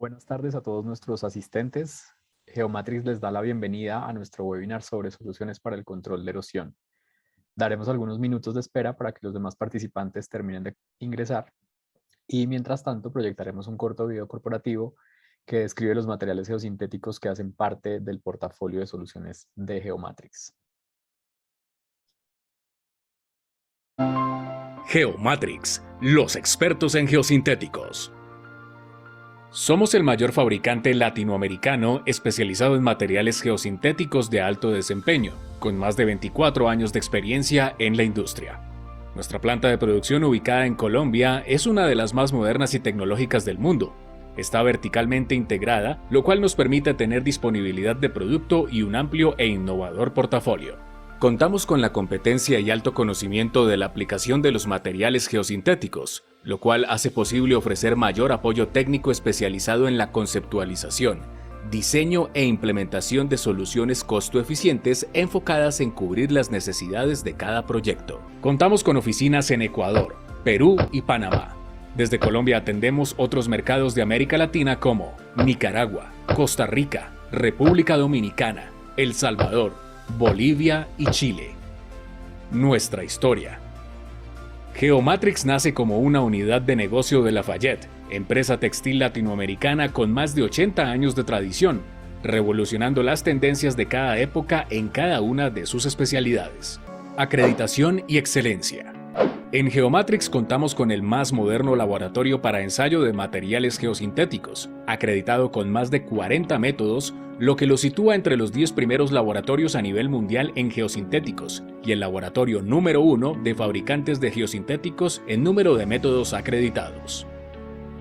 Buenas tardes a todos nuestros asistentes. Geomatrix les da la bienvenida a nuestro webinar sobre soluciones para el control de erosión. Daremos algunos minutos de espera para que los demás participantes terminen de ingresar y mientras tanto proyectaremos un corto video corporativo que describe los materiales geosintéticos que hacen parte del portafolio de soluciones de Geomatrix. Geomatrix, los expertos en geosintéticos. Somos el mayor fabricante latinoamericano especializado en materiales geosintéticos de alto desempeño, con más de 24 años de experiencia en la industria. Nuestra planta de producción ubicada en Colombia es una de las más modernas y tecnológicas del mundo. Está verticalmente integrada, lo cual nos permite tener disponibilidad de producto y un amplio e innovador portafolio. Contamos con la competencia y alto conocimiento de la aplicación de los materiales geosintéticos, lo cual hace posible ofrecer mayor apoyo técnico especializado en la conceptualización, diseño e implementación de soluciones costo-eficientes enfocadas en cubrir las necesidades de cada proyecto. Contamos con oficinas en Ecuador, Perú y Panamá. Desde Colombia atendemos otros mercados de América Latina como Nicaragua, Costa Rica, República Dominicana, El Salvador, Bolivia y Chile. Nuestra historia. Geomatrix nace como una unidad de negocio de Lafayette, empresa textil latinoamericana con más de 80 años de tradición, revolucionando las tendencias de cada época en cada una de sus especialidades. Acreditación y excelencia. En Geomatrix contamos con el más moderno laboratorio para ensayo de materiales geosintéticos, acreditado con más de 40 métodos, lo que lo sitúa entre los 10 primeros laboratorios a nivel mundial en geosintéticos y el laboratorio número 1 de fabricantes de geosintéticos en número de métodos acreditados.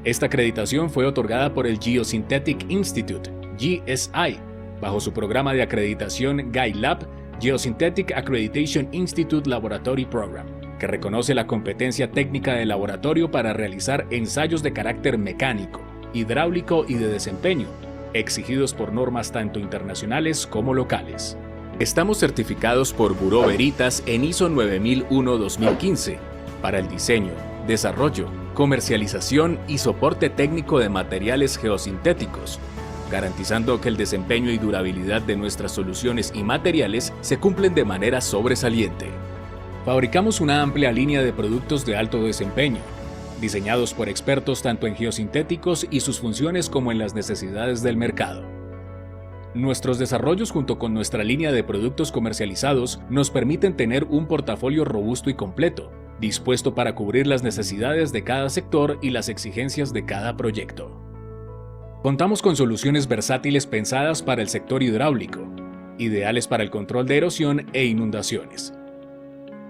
Esta acreditación fue otorgada por el Geosynthetic Institute, GSI, bajo su programa de acreditación GuideLab Geosynthetic Accreditation Institute Laboratory Program, que reconoce la competencia técnica del laboratorio para realizar ensayos de carácter mecánico, hidráulico y de desempeño, exigidos por normas tanto internacionales como locales. Estamos certificados por Bureau Veritas en ISO 9001-2015 para el diseño, desarrollo, comercialización y soporte técnico de materiales geosintéticos, garantizando que el desempeño y durabilidad de nuestras soluciones y materiales se cumplen de manera sobresaliente. Fabricamos una amplia línea de productos de alto desempeño, diseñados por expertos tanto en geosintéticos y sus funciones como en las necesidades del mercado. Nuestros desarrollos junto con nuestra línea de productos comercializados nos permiten tener un portafolio robusto y completo, dispuesto para cubrir las necesidades de cada sector y las exigencias de cada proyecto. Contamos con soluciones versátiles pensadas para el sector hidráulico, ideales para el control de erosión e inundaciones.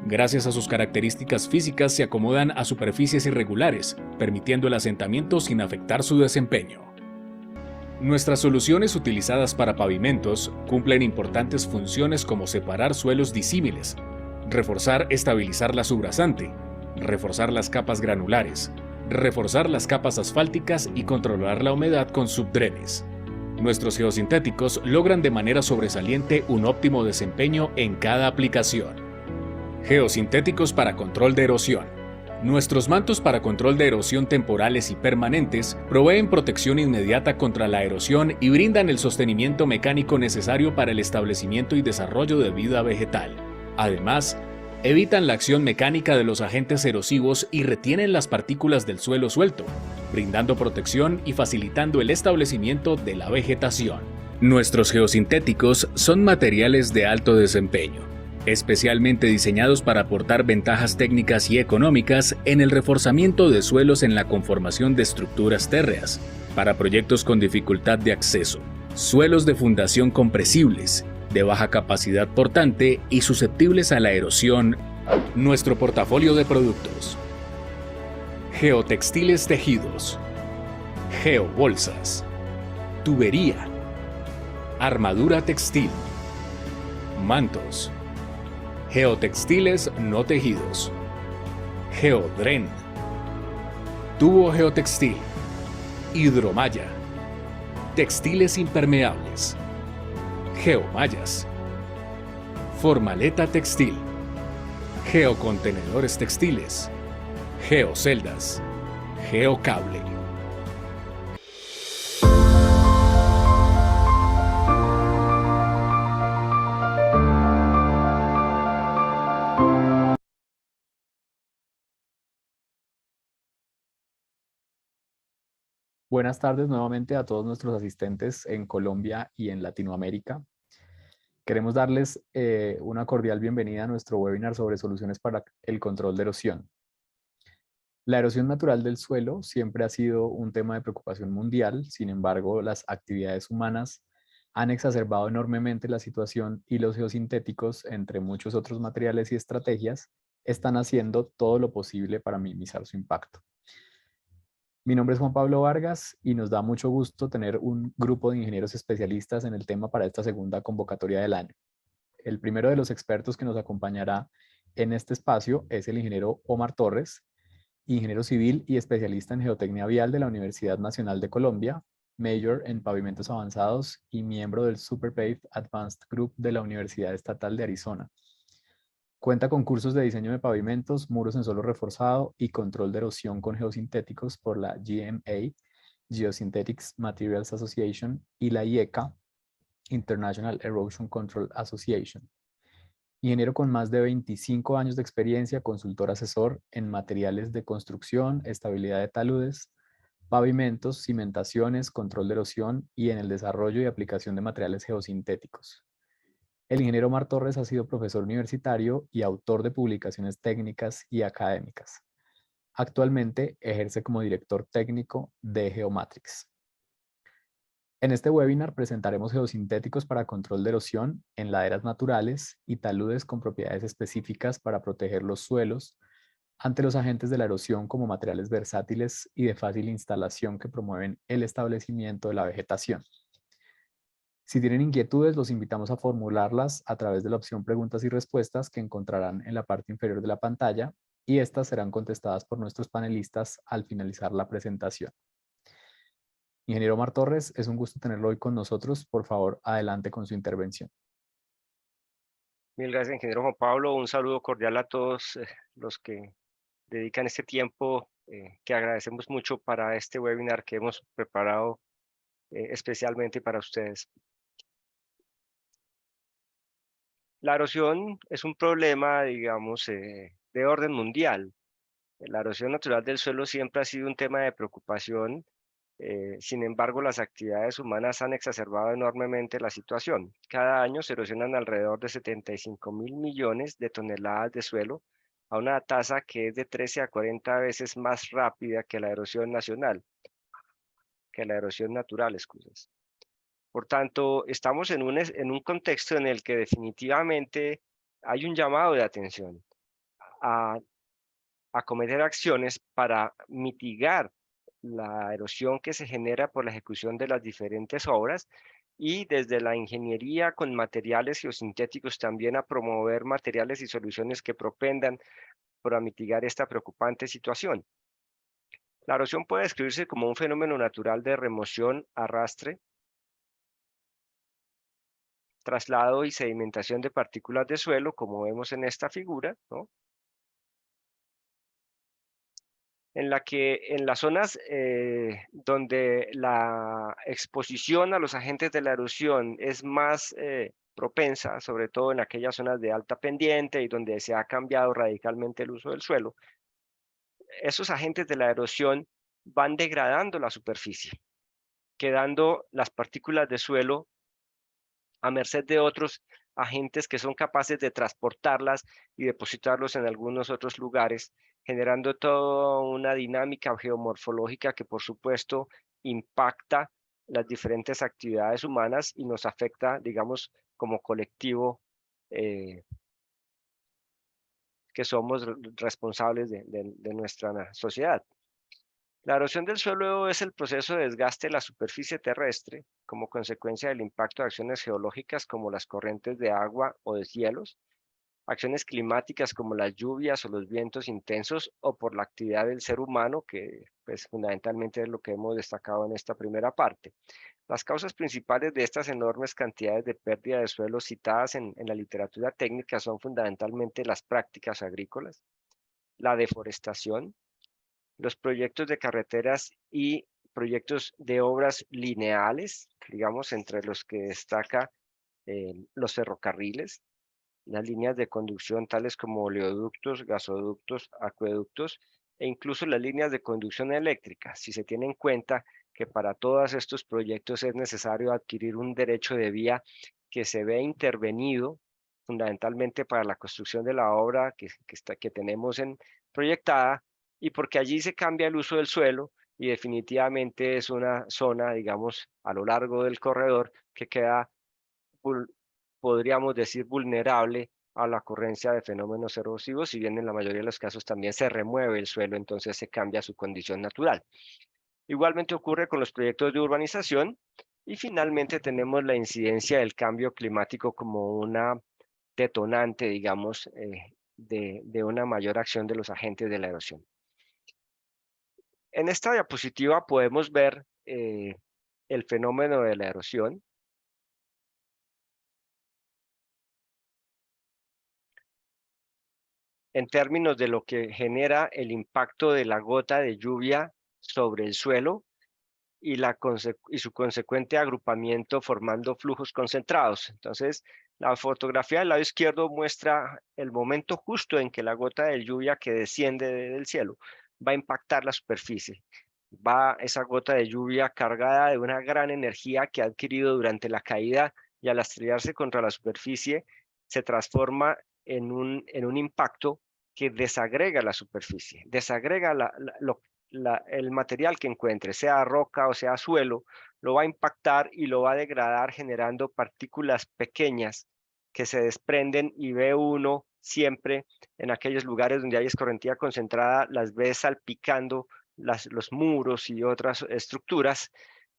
Gracias a sus características físicas se acomodan a superficies irregulares, permitiendo el asentamiento sin afectar su desempeño. Nuestras soluciones utilizadas para pavimentos cumplen importantes funciones como separar suelos disímiles, reforzar, estabilizar la subrasante, reforzar las capas granulares, reforzar las capas asfálticas y controlar la humedad con subdrenes. Nuestros geosintéticos logran de manera sobresaliente un óptimo desempeño en cada aplicación. Geosintéticos para control de erosión. Nuestros mantos para control de erosión temporales y permanentes proveen protección inmediata contra la erosión y brindan el sostenimiento mecánico necesario para el establecimiento y desarrollo de vida vegetal. Además, evitan la acción mecánica de los agentes erosivos y retienen las partículas del suelo suelto, brindando protección y facilitando el establecimiento de la vegetación. Nuestros geosintéticos son materiales de alto desempeño, especialmente diseñados para aportar ventajas técnicas y económicas en el reforzamiento de suelos en la conformación de estructuras térreas, para proyectos con dificultad de acceso, suelos de fundación compresibles, de baja capacidad portante y susceptibles a la erosión. Nuestro portafolio de productos: geotextiles tejidos, geobolsas, tubería, armadura textil, mantos, geotextiles no tejidos, geodren, tubo geotextil, hidromalla, textiles impermeables, geomallas, formaleta textil, geocontenedores textiles, geoceldas, geocable. Buenas tardes nuevamente a todos nuestros asistentes en Colombia y en Latinoamérica. Queremos darles una cordial bienvenida a nuestro webinar sobre soluciones para el control de erosión. La erosión natural del suelo siempre ha sido un tema de preocupación mundial. Sin embargo, las actividades humanas han exacerbado enormemente la situación y los geosintéticos, entre muchos otros materiales y estrategias, están haciendo todo lo posible para minimizar su impacto. Mi nombre es Juan Pablo Vargas y nos da mucho gusto tener un grupo de ingenieros especialistas en el tema para esta segunda convocatoria del año. El primero de los expertos que nos acompañará en este espacio es el ingeniero Omar Torres, ingeniero civil y especialista en geotecnia vial de la Universidad Nacional de Colombia, Major en pavimentos avanzados y miembro del SuperPave Advanced Group de la Universidad Estatal de Arizona. Cuenta con cursos de diseño de pavimentos, muros en suelo reforzado y control de erosión con geosintéticos por la GMA, Geosynthetics Materials Association, y la IECA, International Erosion Control Association. Ingeniero con más de 25 años de experiencia, consultor asesor en materiales de construcción, estabilidad de taludes, pavimentos, cimentaciones, control de erosión y en el desarrollo y aplicación de materiales geosintéticos. El ingeniero Omar Torres ha sido profesor universitario y autor de publicaciones técnicas y académicas. Actualmente ejerce como director técnico de Geomatrix. En este webinar presentaremos geosintéticos para control de erosión en laderas naturales y taludes con propiedades específicas para proteger los suelos ante los agentes de la erosión como materiales versátiles y de fácil instalación que promueven el establecimiento de la vegetación. Si tienen inquietudes, los invitamos a formularlas a través de la opción preguntas y respuestas que encontrarán en la parte inferior de la pantalla y estas serán contestadas por nuestros panelistas al finalizar la presentación. Ingeniero Omar Torres, es un gusto tenerlo hoy con nosotros. Por favor, adelante con su intervención. Mil gracias, ingeniero Juan Pablo. Un saludo cordial a todos los que dedican este tiempo, que agradecemos mucho para este webinar que hemos preparado especialmente para ustedes. La erosión es un problema, digamos, de orden mundial. La erosión natural del suelo siempre ha sido un tema de preocupación. Sin embargo, las actividades humanas han exacerbado enormemente la situación. Cada año se erosionan alrededor de 75.000 millones de toneladas de suelo a una tasa que es de 13 a 40 veces más rápida que la erosión nacional, que la erosión natural, excusas. Por tanto, estamos en un contexto en el que definitivamente hay un llamado de atención a acometer acciones para mitigar la erosión que se genera por la ejecución de las diferentes obras y desde la ingeniería con materiales geosintéticos también a promover materiales y soluciones que propendan para mitigar esta preocupante situación. La erosión puede describirse como un fenómeno natural de remoción, arrastre, traslado y sedimentación de partículas de suelo, como vemos en esta figura, ¿no? En la que en las zonas donde la exposición a los agentes de la erosión es más propensa, sobre todo en aquellas zonas de alta pendiente y donde se ha cambiado radicalmente el uso del suelo, esos agentes de la erosión van degradando la superficie, quedando las partículas de suelo a merced de otros agentes que son capaces de transportarlas y depositarlos en algunos otros lugares, generando toda una dinámica geomorfológica que por supuesto impacta las diferentes actividades humanas y nos afecta, digamos, como colectivo que somos responsables de nuestra sociedad. La erosión del suelo es el proceso de desgaste de la superficie terrestre como consecuencia del impacto de acciones geológicas como las corrientes de agua o de cielos, acciones climáticas como las lluvias o los vientos intensos o por la actividad del ser humano, que pues, fundamentalmente es lo que hemos destacado en esta primera parte. Las causas principales de estas enormes cantidades de pérdida de suelo citadas en la literatura técnica son fundamentalmente las prácticas agrícolas, la deforestación, los proyectos de carreteras y proyectos de obras lineales, digamos, entre los que destaca los ferrocarriles, las líneas de conducción tales como oleoductos, gasoductos, acueductos, e incluso las líneas de conducción eléctrica, si se tiene en cuenta que para todos estos proyectos es necesario adquirir un derecho de vía que se ve intervenido fundamentalmente para la construcción de la obra que tenemos proyectada, y porque allí se cambia el uso del suelo y definitivamente es una zona, digamos, a lo largo del corredor que queda, podríamos decir, vulnerable a la ocurrencia de fenómenos erosivos, si bien en la mayoría de los casos también se remueve el suelo, entonces se cambia su condición natural. Igualmente ocurre con los proyectos de urbanización, y finalmente tenemos la incidencia del cambio climático como una detonante, digamos, de una mayor acción de los agentes de la erosión. En esta diapositiva podemos ver el fenómeno de la erosión. En términos de lo que genera el impacto de la gota de lluvia sobre el suelo y su consecuente agrupamiento formando flujos concentrados. Entonces, la fotografía del lado izquierdo muestra el momento justo en que la gota de lluvia que desciende del cielo va a impactar la superficie. Va esa gota de lluvia cargada de una gran energía que ha adquirido durante la caída, y al estrellarse contra la superficie se transforma en un impacto que desagrega la superficie, desagrega el material que encuentre, sea roca o sea suelo, lo va a impactar y lo va a degradar, generando partículas pequeñas que se desprenden, y ve uno siempre en aquellos lugares donde hay escorrentía concentrada, las ve salpicando los muros y otras estructuras.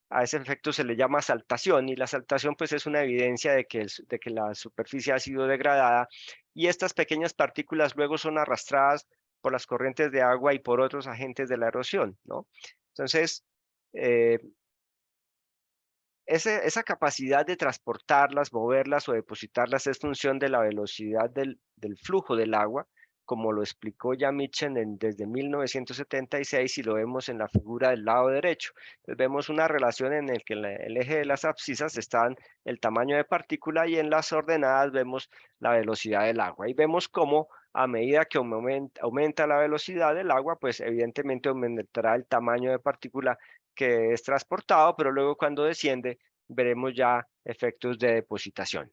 A ese efecto se le llama saltación, y la saltación pues es una evidencia de que la superficie ha sido degradada, y estas pequeñas partículas luego son arrastradas por las corrientes de agua y por otros agentes de la erosión, ¿no? Entonces, eh, esa capacidad de transportarlas, moverlas o depositarlas es función de la velocidad del flujo del agua, como lo explicó ya Mitchell desde 1976, y lo vemos en la figura del lado derecho. Entonces vemos una relación en la que el eje de las abscisas están el tamaño de partícula, y en las ordenadas vemos la velocidad del agua. Y vemos cómo a medida que aumenta la velocidad del agua, pues evidentemente aumentará el tamaño de partícula que es transportado, pero luego cuando desciende veremos ya efectos de depositación.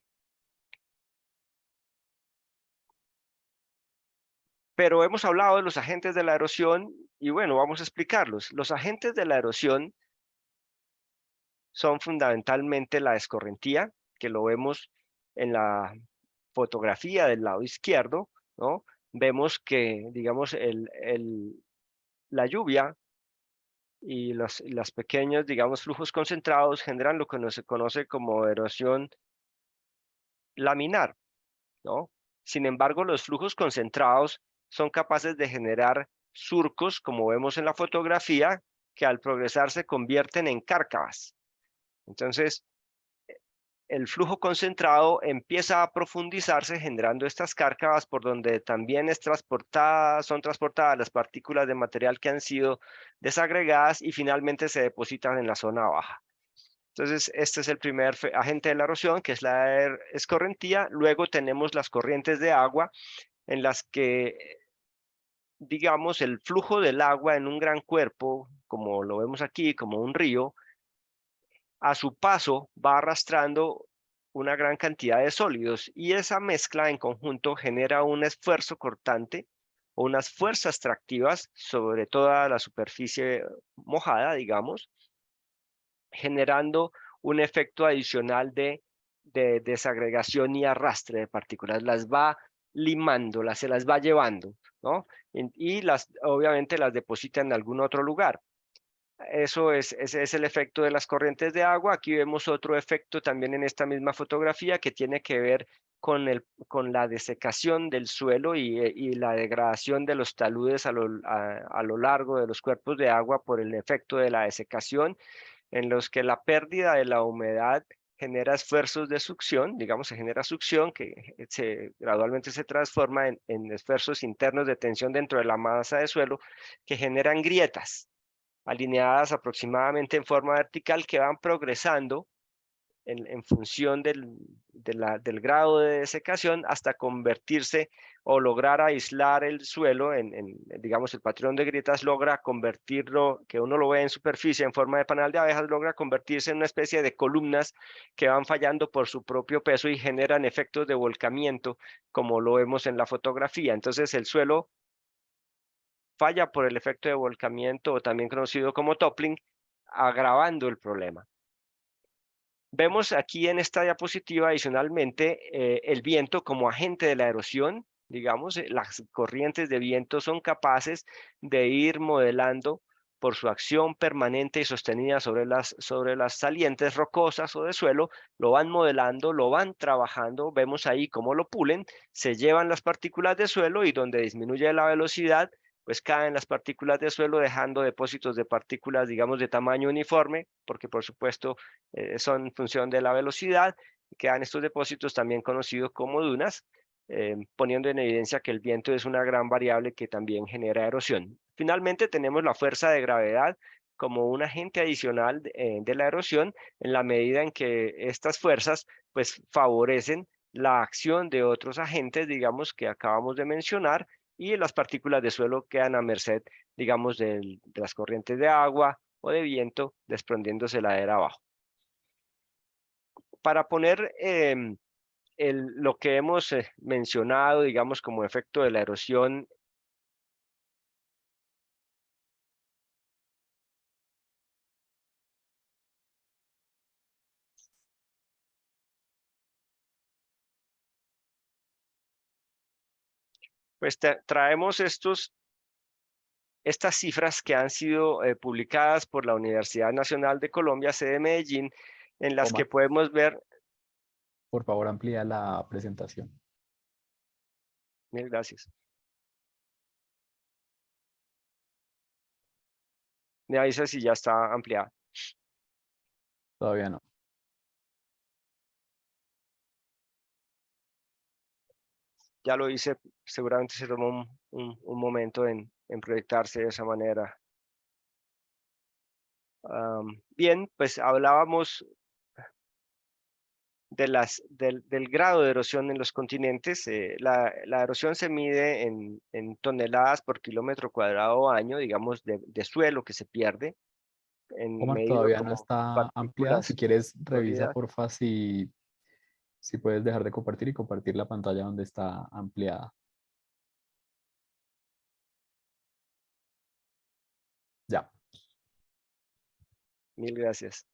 Pero hemos hablado de los agentes de la erosión y bueno, vamos a explicarlos. Los agentes de la erosión son fundamentalmente la escorrentía, que lo vemos en la fotografía del lado izquierdo, ¿no? Vemos que, digamos, la lluvia y los pequeños, digamos, flujos concentrados generan lo que se conoce como erosión laminar, ¿no? Sin embargo, los flujos concentrados son capaces de generar surcos, como vemos en la fotografía, que al progresar se convierten en cárcavas. Entonces, el flujo concentrado empieza a profundizarse, generando estas cárcavas por donde también son transportadas las partículas de material que han sido desagregadas y finalmente se depositan en la zona baja. Entonces, este es el primer agente de la erosión, que es la escorrentía. Luego tenemos las corrientes de agua, en las que, digamos, el flujo del agua en un gran cuerpo, como lo vemos aquí, como un río, a su paso va arrastrando una gran cantidad de sólidos, y esa mezcla en conjunto genera un esfuerzo cortante o unas fuerzas tractivas sobre toda la superficie mojada, digamos, generando un efecto adicional de desagregación y arrastre de partículas. Las va limando, se las va llevando, ¿no? Y obviamente las deposita en algún otro lugar. Ese es el efecto de las corrientes de agua. Aquí vemos otro efecto también en esta misma fotografía, que tiene que ver con la desecación del suelo y la degradación de los taludes a lo largo de los cuerpos de agua por el efecto de la desecación, en los que la pérdida de la humedad genera esfuerzos de succión, digamos, se genera succión que gradualmente se transforma en esfuerzos internos de tensión dentro de la masa de suelo, que generan grietas alineadas aproximadamente en forma vertical, que van progresando en función del grado de desecación hasta convertirse o lograr aislar el suelo digamos, el patrón de grietas logra convertirlo, que uno lo ve en superficie en forma de panal de abejas, logra convertirse en una especie de columnas que van fallando por su propio peso y generan efectos de volcamiento, como lo vemos en la fotografía. Entonces el suelo falla por el efecto de volcamiento, o también conocido como toppling, agravando el problema. Vemos aquí en esta diapositiva adicionalmente el viento como agente de la erosión. Digamos, las corrientes de viento son capaces de ir modelando por su acción permanente y sostenida sobre las salientes rocosas o de suelo, lo van modelando, lo van trabajando, vemos ahí cómo lo pulen, se llevan las partículas de suelo y donde disminuye la velocidad, pues caen las partículas de suelo dejando depósitos de partículas, digamos, de tamaño uniforme, porque por supuesto son en función de la velocidad, quedan estos depósitos también conocidos como dunas, poniendo en evidencia que el viento es una gran variable que también genera erosión. Finalmente tenemos la fuerza de gravedad como un agente adicional de la erosión, en la medida en que estas fuerzas pues favorecen la acción de otros agentes, digamos, que acabamos de mencionar, y las partículas de suelo quedan a merced, digamos, de las corrientes de agua o de viento desprendiéndose ladera abajo. Para poner lo que hemos mencionado, digamos, como efecto de la erosión, pues traemos estas cifras que han sido publicadas por la Universidad Nacional de Colombia, sede de Medellín, en las que Omar, podemos ver. por favor, amplía la presentación. Mil gracias. Me avisa si ya está ampliada. Todavía no. Ya lo hice, seguramente se tomó un momento en proyectarse de esa manera. Bien, pues hablábamos del grado de erosión en los continentes. La erosión se mide en toneladas por kilómetro cuadrado o año, digamos, de suelo que se pierde, Omar, medido todavía no como está ampliada. Si partículas quieres, revisa sólidas. porfa si puedes dejar de compartir y compartir la pantalla donde está ampliada. Ya. Mil gracias.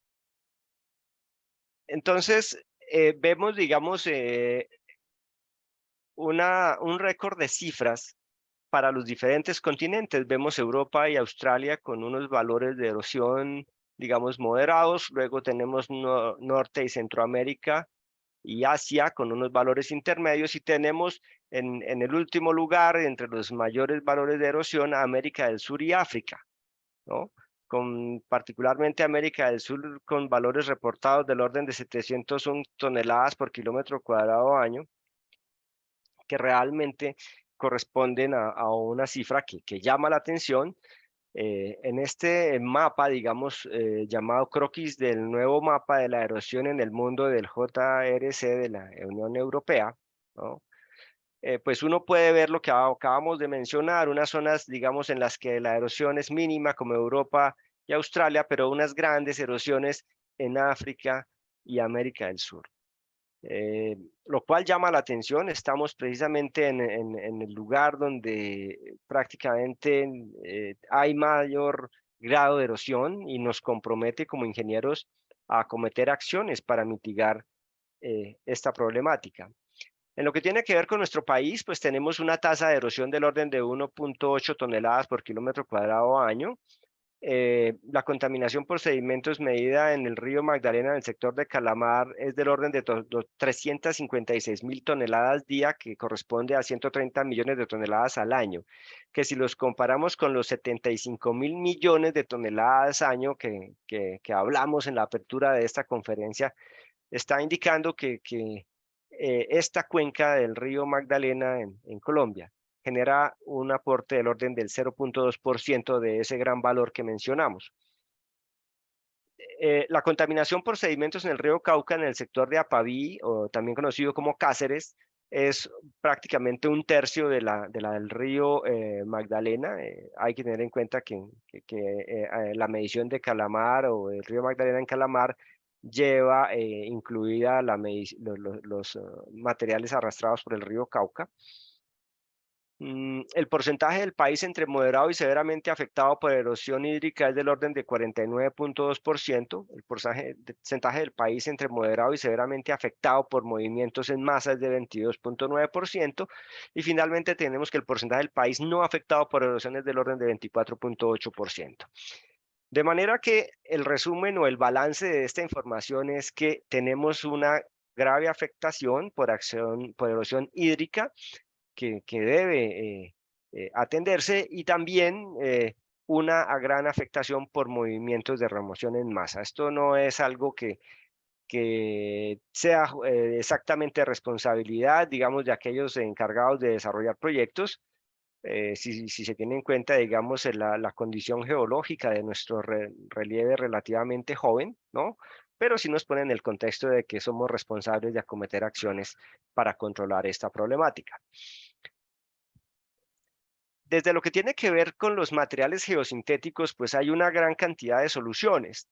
Entonces, vemos, digamos, un récord de cifras para los diferentes continentes. Vemos Europa y Australia con unos valores de erosión, digamos, moderados. Luego tenemos Norte y Centroamérica y Asia con unos valores intermedios. Y tenemos en el último lugar, entre los mayores valores de erosión, a América del Sur y África, ¿no? Con particularmente América del Sur con valores reportados del orden de 701 toneladas por kilómetro cuadrado año, que realmente corresponden a una cifra que llama la atención. En este mapa, digamos, llamado croquis del nuevo mapa de la erosión en el mundo del JRC de la Unión Europea, ¿no? Pues uno puede ver lo que acabamos de mencionar, unas zonas, digamos, en las que la erosión es mínima, como Europa y Australia, pero unas grandes erosiones en África y América del Sur. Lo cual llama la atención. Estamos precisamente en el lugar donde prácticamente hay mayor grado de erosión y nos compromete como ingenieros a acometer acciones para mitigar esta problemática. En lo que tiene que ver con nuestro país, pues tenemos una tasa de erosión del orden de 1.8 toneladas por kilómetro cuadrado año. La contaminación por sedimentos medida en el río Magdalena en el sector de Calamar es del orden de 356.000 toneladas día, que corresponde a 130 millones de toneladas al año, que si los comparamos con los 75.000 millones de toneladas año que hablamos en la apertura de esta conferencia, está indicando que esta cuenca del río Magdalena en Colombia genera un aporte del orden del 0.2% de ese gran valor que mencionamos. La contaminación por sedimentos en el río Cauca, en el sector de Apabí, o también conocido como Cáceres, es prácticamente un tercio de la del río Magdalena. Hay que tener en cuenta que la medición de Calamar o el río Magdalena en Calamar lleva incluida los materiales arrastrados por el río Cauca. El porcentaje del país entre moderado y severamente afectado por erosión hídrica es del orden de 49.2%. El porcentaje del país entre moderado y severamente afectado por movimientos en masa es de 22.9%. Y finalmente tenemos que el porcentaje del país no afectado por erosión es del orden de 24.8%. De manera que el resumen o el balance de esta información es que tenemos una grave afectación por erosión hídrica que debe atenderse, y también una gran afectación por movimientos de remoción en masa. Esto no es algo que sea exactamente responsabilidad, digamos, de aquellos encargados de desarrollar proyectos, si se tiene en cuenta, digamos, la condición geológica de nuestro relieve relativamente joven, ¿no? Pero sí nos pone en el contexto de que somos responsables de acometer acciones para controlar esta problemática. Desde lo que tiene que ver con los materiales geosintéticos, pues hay una gran cantidad de soluciones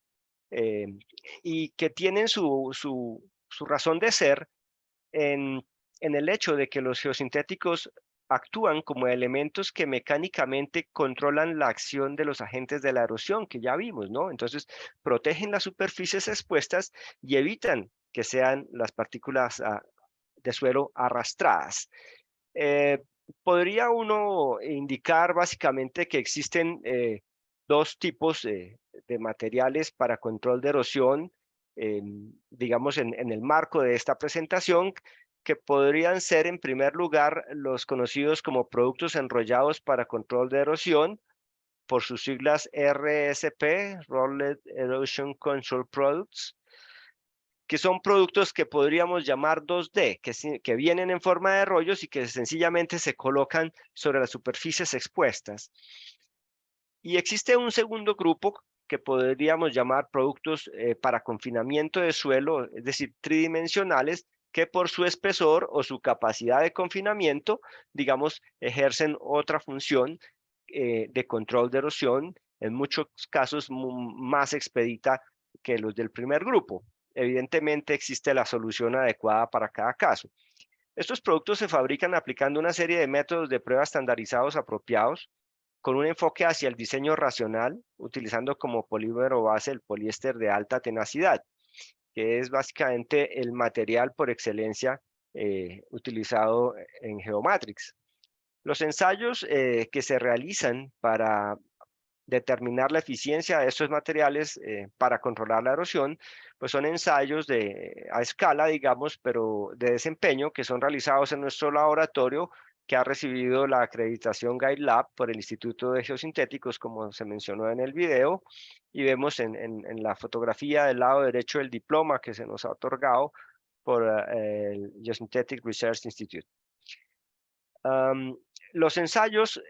eh, y que tienen su razón de ser en el hecho de que los geosintéticos actúan como elementos que mecánicamente controlan la acción de los agentes de la erosión, que ya vimos, ¿no? Entonces, protegen las superficies expuestas y evitan que sean las partículas de suelo arrastradas. Podría uno indicar básicamente que existen dos tipos de materiales para control de erosión, digamos, en el marco de esta presentación, que podrían ser, en primer lugar, los conocidos como productos enrollados para control de erosión, por sus siglas RSP, Rolled Erosion Control Products, que son productos que podríamos llamar 2D, que vienen en forma de rollos y que sencillamente se colocan sobre las superficies expuestas. Y existe un segundo grupo que podríamos llamar productos para confinamiento de suelo, es decir, tridimensionales, que por su espesor o su capacidad de confinamiento, digamos, ejercen otra función de control de erosión, en muchos casos más expedita que los del primer grupo. Evidentemente existe la solución adecuada para cada caso. Estos productos se fabrican aplicando una serie de métodos de prueba estandarizados apropiados, con un enfoque hacia el diseño racional, utilizando como polímero base el poliéster de alta tenacidad, que es básicamente el material por excelencia utilizado en Geomatrix. Los ensayos que se realizan para determinar la eficiencia de estos materiales para controlar la erosión, pues son ensayos a escala, digamos, pero de desempeño, que son realizados en nuestro laboratorio, que ha recibido la acreditación GuideLab por el Instituto de Geosintéticos, como se mencionó en el video, y vemos en la fotografía del lado derecho el diploma que se nos ha otorgado por el Geosynthetic Research Institute. Los ensayos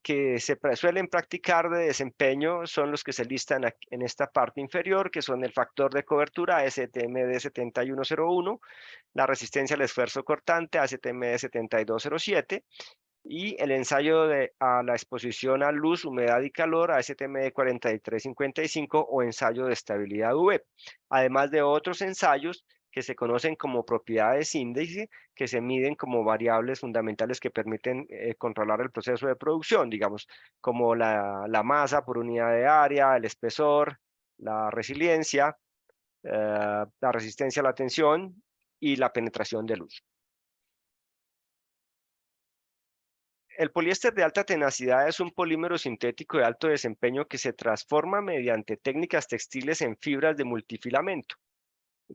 que se suelen practicar de desempeño son los que se listan en esta parte inferior, que son el factor de cobertura ASTM 7101, la resistencia al esfuerzo cortante ASTM 7207, y el ensayo a la exposición a luz, humedad y calor ASTM 4355 o ensayo de estabilidad UV, además de otros ensayos que se conocen como propiedades índice, que se miden como variables fundamentales que permiten controlar el proceso de producción, digamos, como la masa por unidad de área, el espesor, la resiliencia, la resistencia a la tensión y la penetración de luz. El poliéster de alta tenacidad es un polímero sintético de alto desempeño que se transforma mediante técnicas textiles en fibras de multifilamento,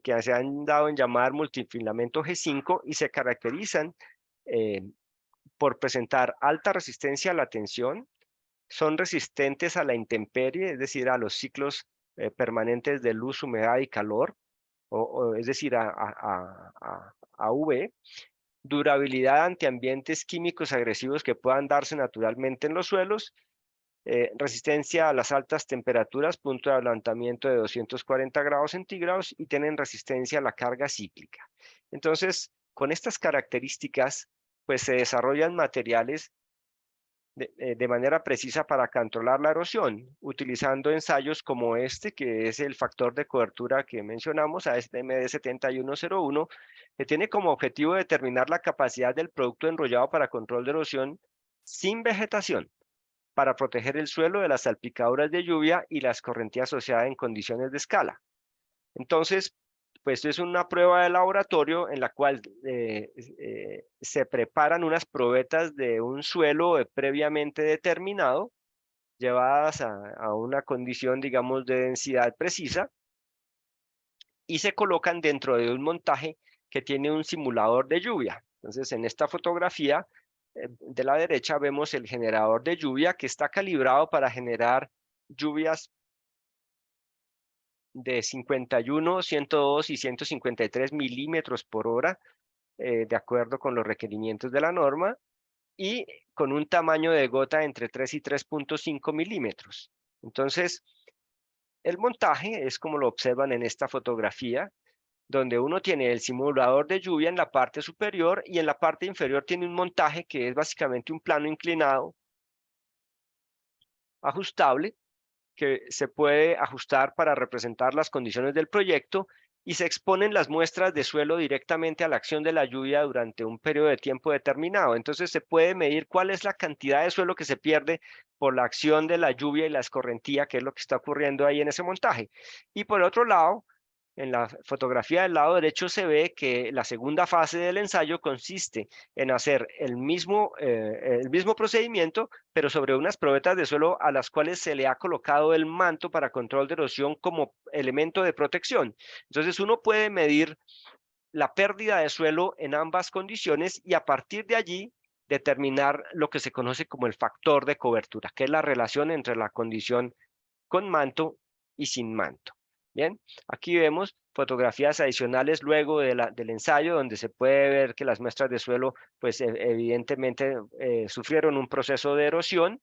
que se han dado en llamar multifilamento G5, y se caracterizan por presentar alta resistencia a la tensión, son resistentes a la intemperie, es decir, a los ciclos permanentes de luz, humedad y calor, es decir, a UV, durabilidad ante ambientes químicos agresivos que puedan darse naturalmente en los suelos, resistencia a las altas temperaturas, punto de ablandamiento de 240 grados centígrados y tienen resistencia a la carga cíclica. Entonces, con estas características, pues se desarrollan materiales de manera precisa para controlar la erosión, utilizando ensayos como este, que es el factor de cobertura que mencionamos, ASTM 7101, que tiene como objetivo determinar la capacidad del producto enrollado para control de erosión sin vegetación, para proteger el suelo de las salpicaduras de lluvia y la escorrentía asociada en condiciones de escala. Entonces, pues esto es una prueba de laboratorio en la cual se preparan unas probetas de un suelo previamente determinado, llevadas a una condición, digamos, de densidad precisa, y se colocan dentro de un montaje que tiene un simulador de lluvia. Entonces, en esta fotografía de la derecha vemos el generador de lluvia que está calibrado para generar lluvias de 51, 102 y 153 milímetros por hora, de acuerdo con los requerimientos de la norma, y con un tamaño de gota entre 3 y 3.5 milímetros. Entonces, el montaje es como lo observan en esta fotografía, donde uno tiene el simulador de lluvia en la parte superior y en la parte inferior tiene un montaje que es básicamente un plano inclinado, ajustable, que se puede ajustar para representar las condiciones del proyecto y se exponen las muestras de suelo directamente a la acción de la lluvia durante un periodo de tiempo determinado. Entonces se puede medir cuál es la cantidad de suelo que se pierde por la acción de la lluvia y la escorrentía, que es lo que está ocurriendo ahí en ese montaje. Y por otro lado, en la fotografía del lado derecho se ve que la segunda fase del ensayo consiste en hacer el mismo procedimiento, pero sobre unas probetas de suelo a las cuales se le ha colocado el manto para control de erosión como elemento de protección. Entonces uno puede medir la pérdida de suelo en ambas condiciones y a partir de allí determinar lo que se conoce como el factor de cobertura, que es la relación entre la condición con manto y sin manto. Bien, aquí vemos fotografías adicionales luego del ensayo, donde se puede ver que las muestras de suelo, pues evidentemente sufrieron un proceso de erosión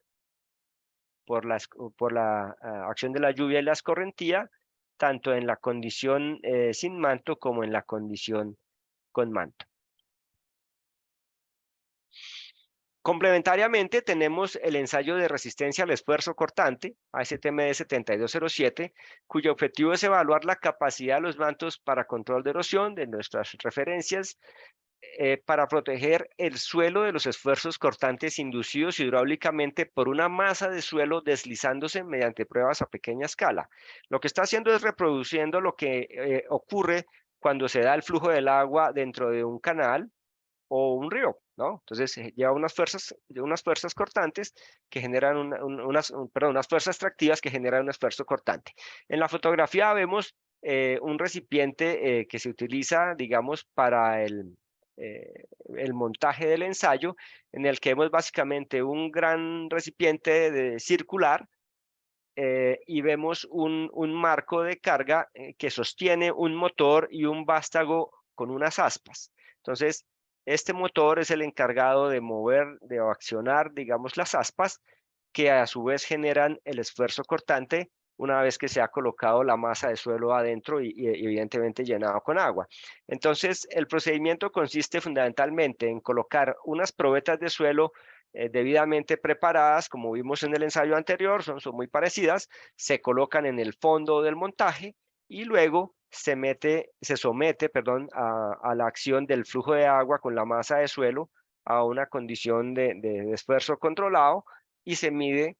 por la acción de la lluvia y la escorrentía, tanto en la condición sin manto como en la condición con manto. Complementariamente, tenemos el ensayo de resistencia al esfuerzo cortante, ASTM 7207, cuyo objetivo es evaluar la capacidad de los mantos para control de erosión de nuestras referencias para proteger el suelo de los esfuerzos cortantes inducidos hidráulicamente por una masa de suelo deslizándose mediante pruebas a pequeña escala. Lo que está haciendo es reproduciendo lo que ocurre cuando se da el flujo del agua dentro de un canal o un río, ¿no? Entonces lleva unas fuerzas cortantes que generan unas fuerzas tractivas que generan un esfuerzo cortante. En la fotografía vemos un recipiente que se utiliza, digamos, para el montaje del ensayo, en el que vemos básicamente un gran recipiente circular y vemos un marco de carga que sostiene un motor y un vástago con unas aspas. Entonces, este motor es el encargado de mover, de accionar, digamos, las aspas, que a su vez generan el esfuerzo cortante una vez que se ha colocado la masa de suelo adentro y evidentemente llenado con agua. Entonces, el procedimiento consiste fundamentalmente en colocar unas probetas de suelo debidamente preparadas, como vimos en el ensayo anterior, son muy parecidas, se colocan en el fondo del montaje y luego se somete, perdón, a la acción del flujo de agua con la masa de suelo a una condición de esfuerzo controlado y se mide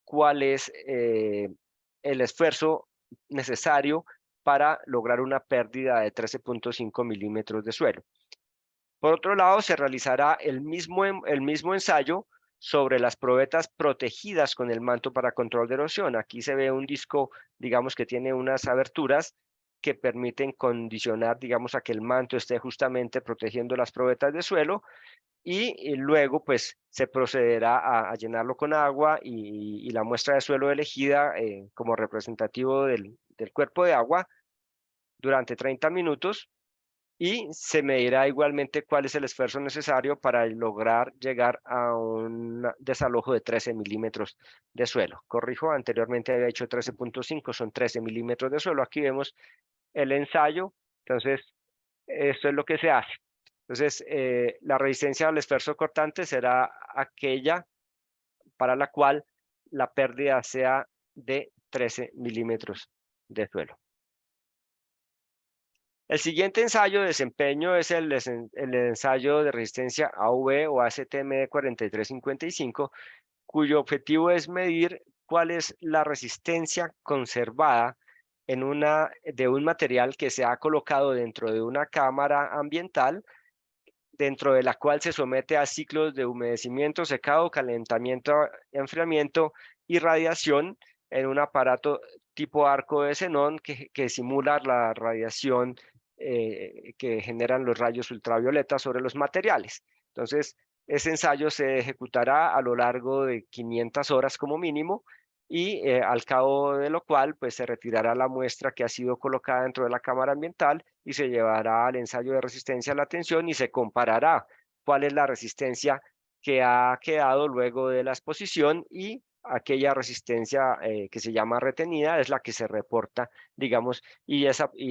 cuál es el esfuerzo necesario para lograr una pérdida de 13.5 milímetros de suelo. Por otro lado, se realizará el mismo ensayo sobre las probetas protegidas con el manto para control de erosión. Aquí se ve un disco, digamos, que tiene unas aberturas que permiten condicionar, digamos, a que el manto esté justamente protegiendo las probetas de suelo y luego pues se procederá a llenarlo con agua y la muestra de suelo elegida como representativo del cuerpo de agua durante 30 minutos y se medirá igualmente cuál es el esfuerzo necesario para lograr llegar a un desalojo de 13 milímetros de suelo. Corrijo, anteriormente había hecho 13.5, son 13 milímetros de suelo. Aquí vemos el ensayo, entonces esto es lo que se hace. Entonces, la resistencia al esfuerzo cortante será aquella para la cual la pérdida sea de 13 milímetros de suelo. El siguiente ensayo de desempeño es el ensayo de resistencia AV o ASTM 4355, cuyo objetivo es medir cuál es la resistencia conservada de un material que se ha colocado dentro de una cámara ambiental, dentro de la cual se somete a ciclos de humedecimiento, secado, calentamiento, enfriamiento y radiación en un aparato tipo arco de xenón que simula la radiación que generan los rayos ultravioleta sobre los materiales. Entonces, ese ensayo se ejecutará a lo largo de 500 horas como mínimo y al cabo de lo cual pues se retirará la muestra que ha sido colocada dentro de la cámara ambiental y se llevará al ensayo de resistencia a la tensión y se comparará cuál es la resistencia que ha quedado luego de la exposición y aquella resistencia que se llama retenida es la que se reporta, digamos, y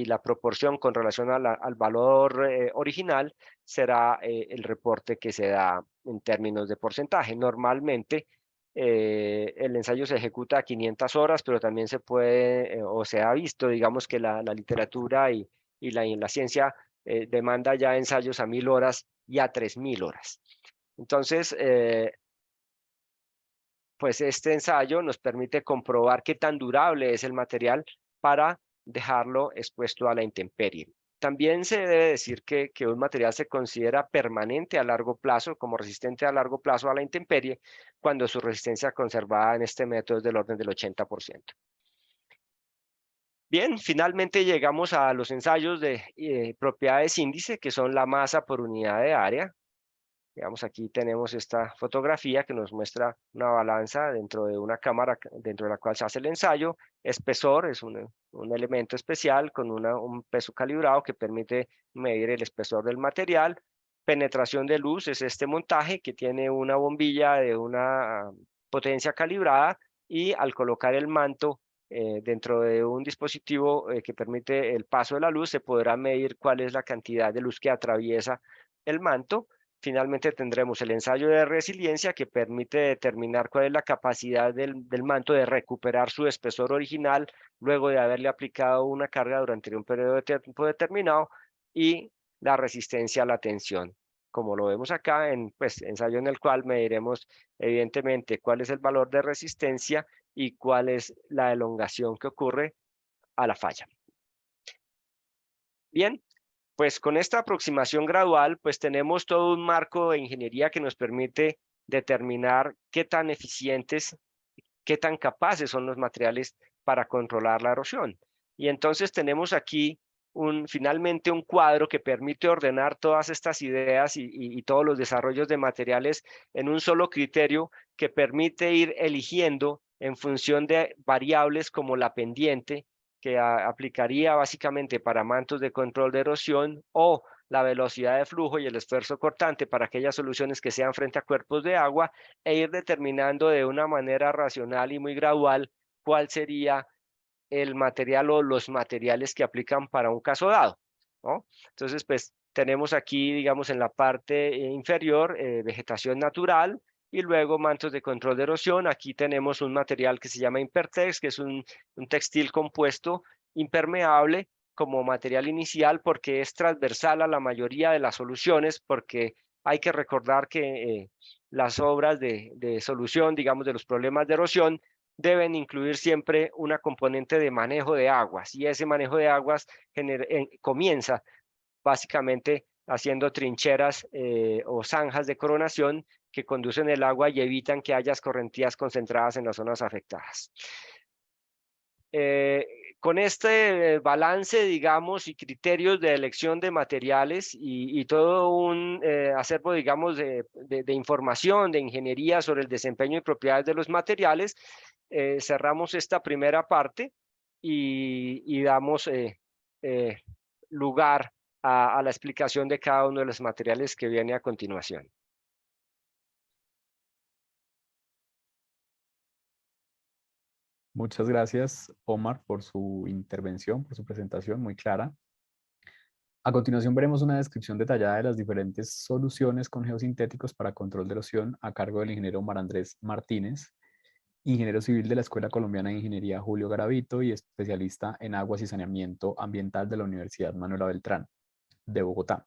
la proporción con relación al valor original será el reporte que se da en términos de porcentaje. Normalmente el ensayo se ejecuta a 500 horas, pero también se puede, o se ha visto, digamos, que la literatura y la ciencia demanda ya ensayos a 1000 horas y a 3000 horas. Entonces, pues este ensayo nos permite comprobar qué tan durable es el material para dejarlo expuesto a la intemperie. También se debe decir que un material se considera permanente a largo plazo, como resistente a largo plazo a la intemperie, cuando su resistencia conservada en este método es del orden del 80%. Bien, finalmente llegamos a los ensayos de propiedades índice, que son la masa por unidad de área. Digamos, aquí tenemos esta fotografía que nos muestra una balanza dentro de una cámara dentro de la cual se hace el ensayo. Espesor es un elemento especial con un peso calibrado que permite medir el espesor del material. Penetración de luz es este montaje que tiene una bombilla de una potencia calibrada y al colocar el manto dentro de un dispositivo que permite el paso de la luz se podrá medir cuál es la cantidad de luz que atraviesa el manto. Finalmente tendremos el ensayo de resiliencia que permite determinar cuál es la capacidad del manto de recuperar su espesor original luego de haberle aplicado una carga durante un periodo de tiempo determinado y la resistencia a la tensión. Como lo vemos acá, ensayo en el cual mediremos evidentemente cuál es el valor de resistencia y cuál es la elongación que ocurre a la falla. Bien, pues con esta aproximación gradual, pues tenemos todo un marco de ingeniería que nos permite determinar qué tan eficientes, qué tan capaces son los materiales para controlar la erosión. Y entonces tenemos aquí finalmente un cuadro que permite ordenar todas estas ideas y todos los desarrollos de materiales en un solo criterio que permite ir eligiendo en función de variables como la pendiente, que aplicaría básicamente para mantos de control de erosión, o la velocidad de flujo y el esfuerzo cortante para aquellas soluciones que sean frente a cuerpos de agua, e ir determinando de una manera racional y muy gradual cuál sería el material o los materiales que aplican para un caso dado, ¿no? Entonces, pues tenemos aquí, digamos, en la parte inferior, vegetación natural, y luego mantos de control de erosión. Aquí tenemos un material que se llama Impertex, que es un textil compuesto impermeable como material inicial porque es transversal a la mayoría de las soluciones, porque hay que recordar que las obras de solución, digamos, de los problemas de erosión deben incluir siempre una componente de manejo de aguas, y ese manejo de aguas comienza básicamente haciendo trincheras o zanjas de coronación que conducen el agua y evitan que haya escorrentías concentradas en las zonas afectadas. Con este balance, digamos, y criterios de elección de materiales y todo un acervo, digamos, de información, de ingeniería sobre el desempeño y propiedades de los materiales, cerramos esta primera parte y damos lugar a la explicación de cada uno de los materiales que viene a continuación. Muchas gracias, Omar, por su intervención, por su presentación muy clara. A continuación veremos una descripción detallada de las diferentes soluciones con geosintéticos para control de erosión a cargo del ingeniero Omar Andrés Martínez, ingeniero civil de la Escuela Colombiana de Ingeniería Julio Garavito y especialista en aguas y saneamiento ambiental de la Universidad Manuela Beltrán, de Bogotá.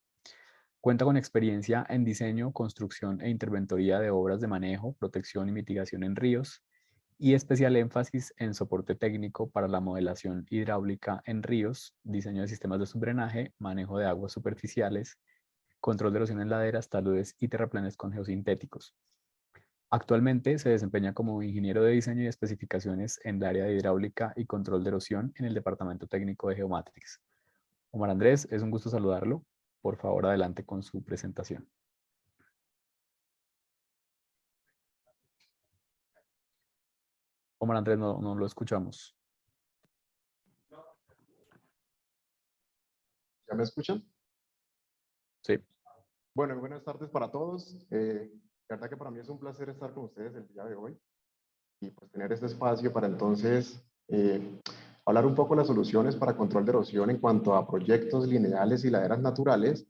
Cuenta con experiencia en diseño, construcción e interventoría de obras de manejo, protección y mitigación en ríos, y especial énfasis en soporte técnico para la modelación hidráulica en ríos, diseño de sistemas de subdrenaje, manejo de aguas superficiales, control de erosión en laderas, taludes y terraplenes con geosintéticos. Actualmente se desempeña como ingeniero de diseño y especificaciones en el área de hidráulica y control de erosión en el Departamento Técnico de Geomatrix. Omar Andrés, es un gusto saludarlo. Por favor, adelante con su presentación. Omar Andrés, no lo escuchamos. ¿Ya me escuchan? Sí. Bueno, buenas tardes para todos. La verdad que para mí es un placer estar con ustedes el día de hoy y pues tener este espacio para entonces hablar un poco de las soluciones para control de erosión en cuanto a proyectos lineales y laderas naturales,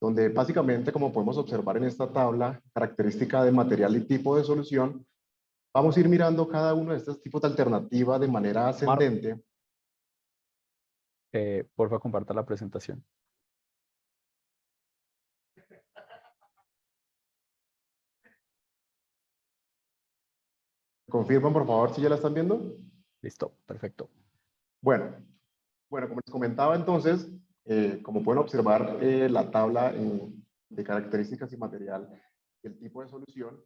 donde básicamente, como podemos observar en esta tabla, característica de material y tipo de solución, vamos a ir mirando cada uno de estos tipos de alternativas de manera ascendente. Porfa, comparta la presentación. ¿Confirman, por favor, si ya la están viendo? Listo, perfecto. Bueno, como les comentaba entonces, como pueden observar la tabla de características y material, el tipo de solución,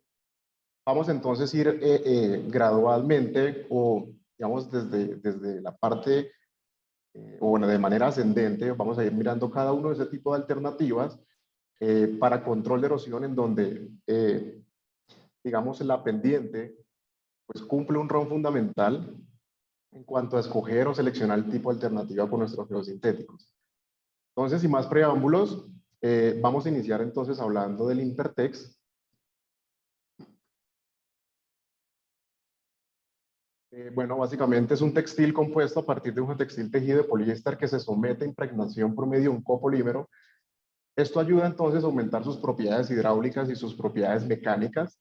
vamos entonces a ir gradualmente o digamos desde la parte, o bueno, de manera ascendente, vamos a ir mirando cada uno de ese tipo de alternativas para control de erosión en donde, digamos, la pendiente pues cumple un rol fundamental en cuanto a escoger o seleccionar el tipo de alternativa con nuestros geosintéticos. Entonces, sin más preámbulos, vamos a iniciar entonces hablando del Impertex. Bueno, básicamente es un textil compuesto a partir de un textil tejido de poliéster que se somete a impregnación por medio de un copolímero. Esto ayuda entonces a aumentar sus propiedades hidráulicas y sus propiedades mecánicas,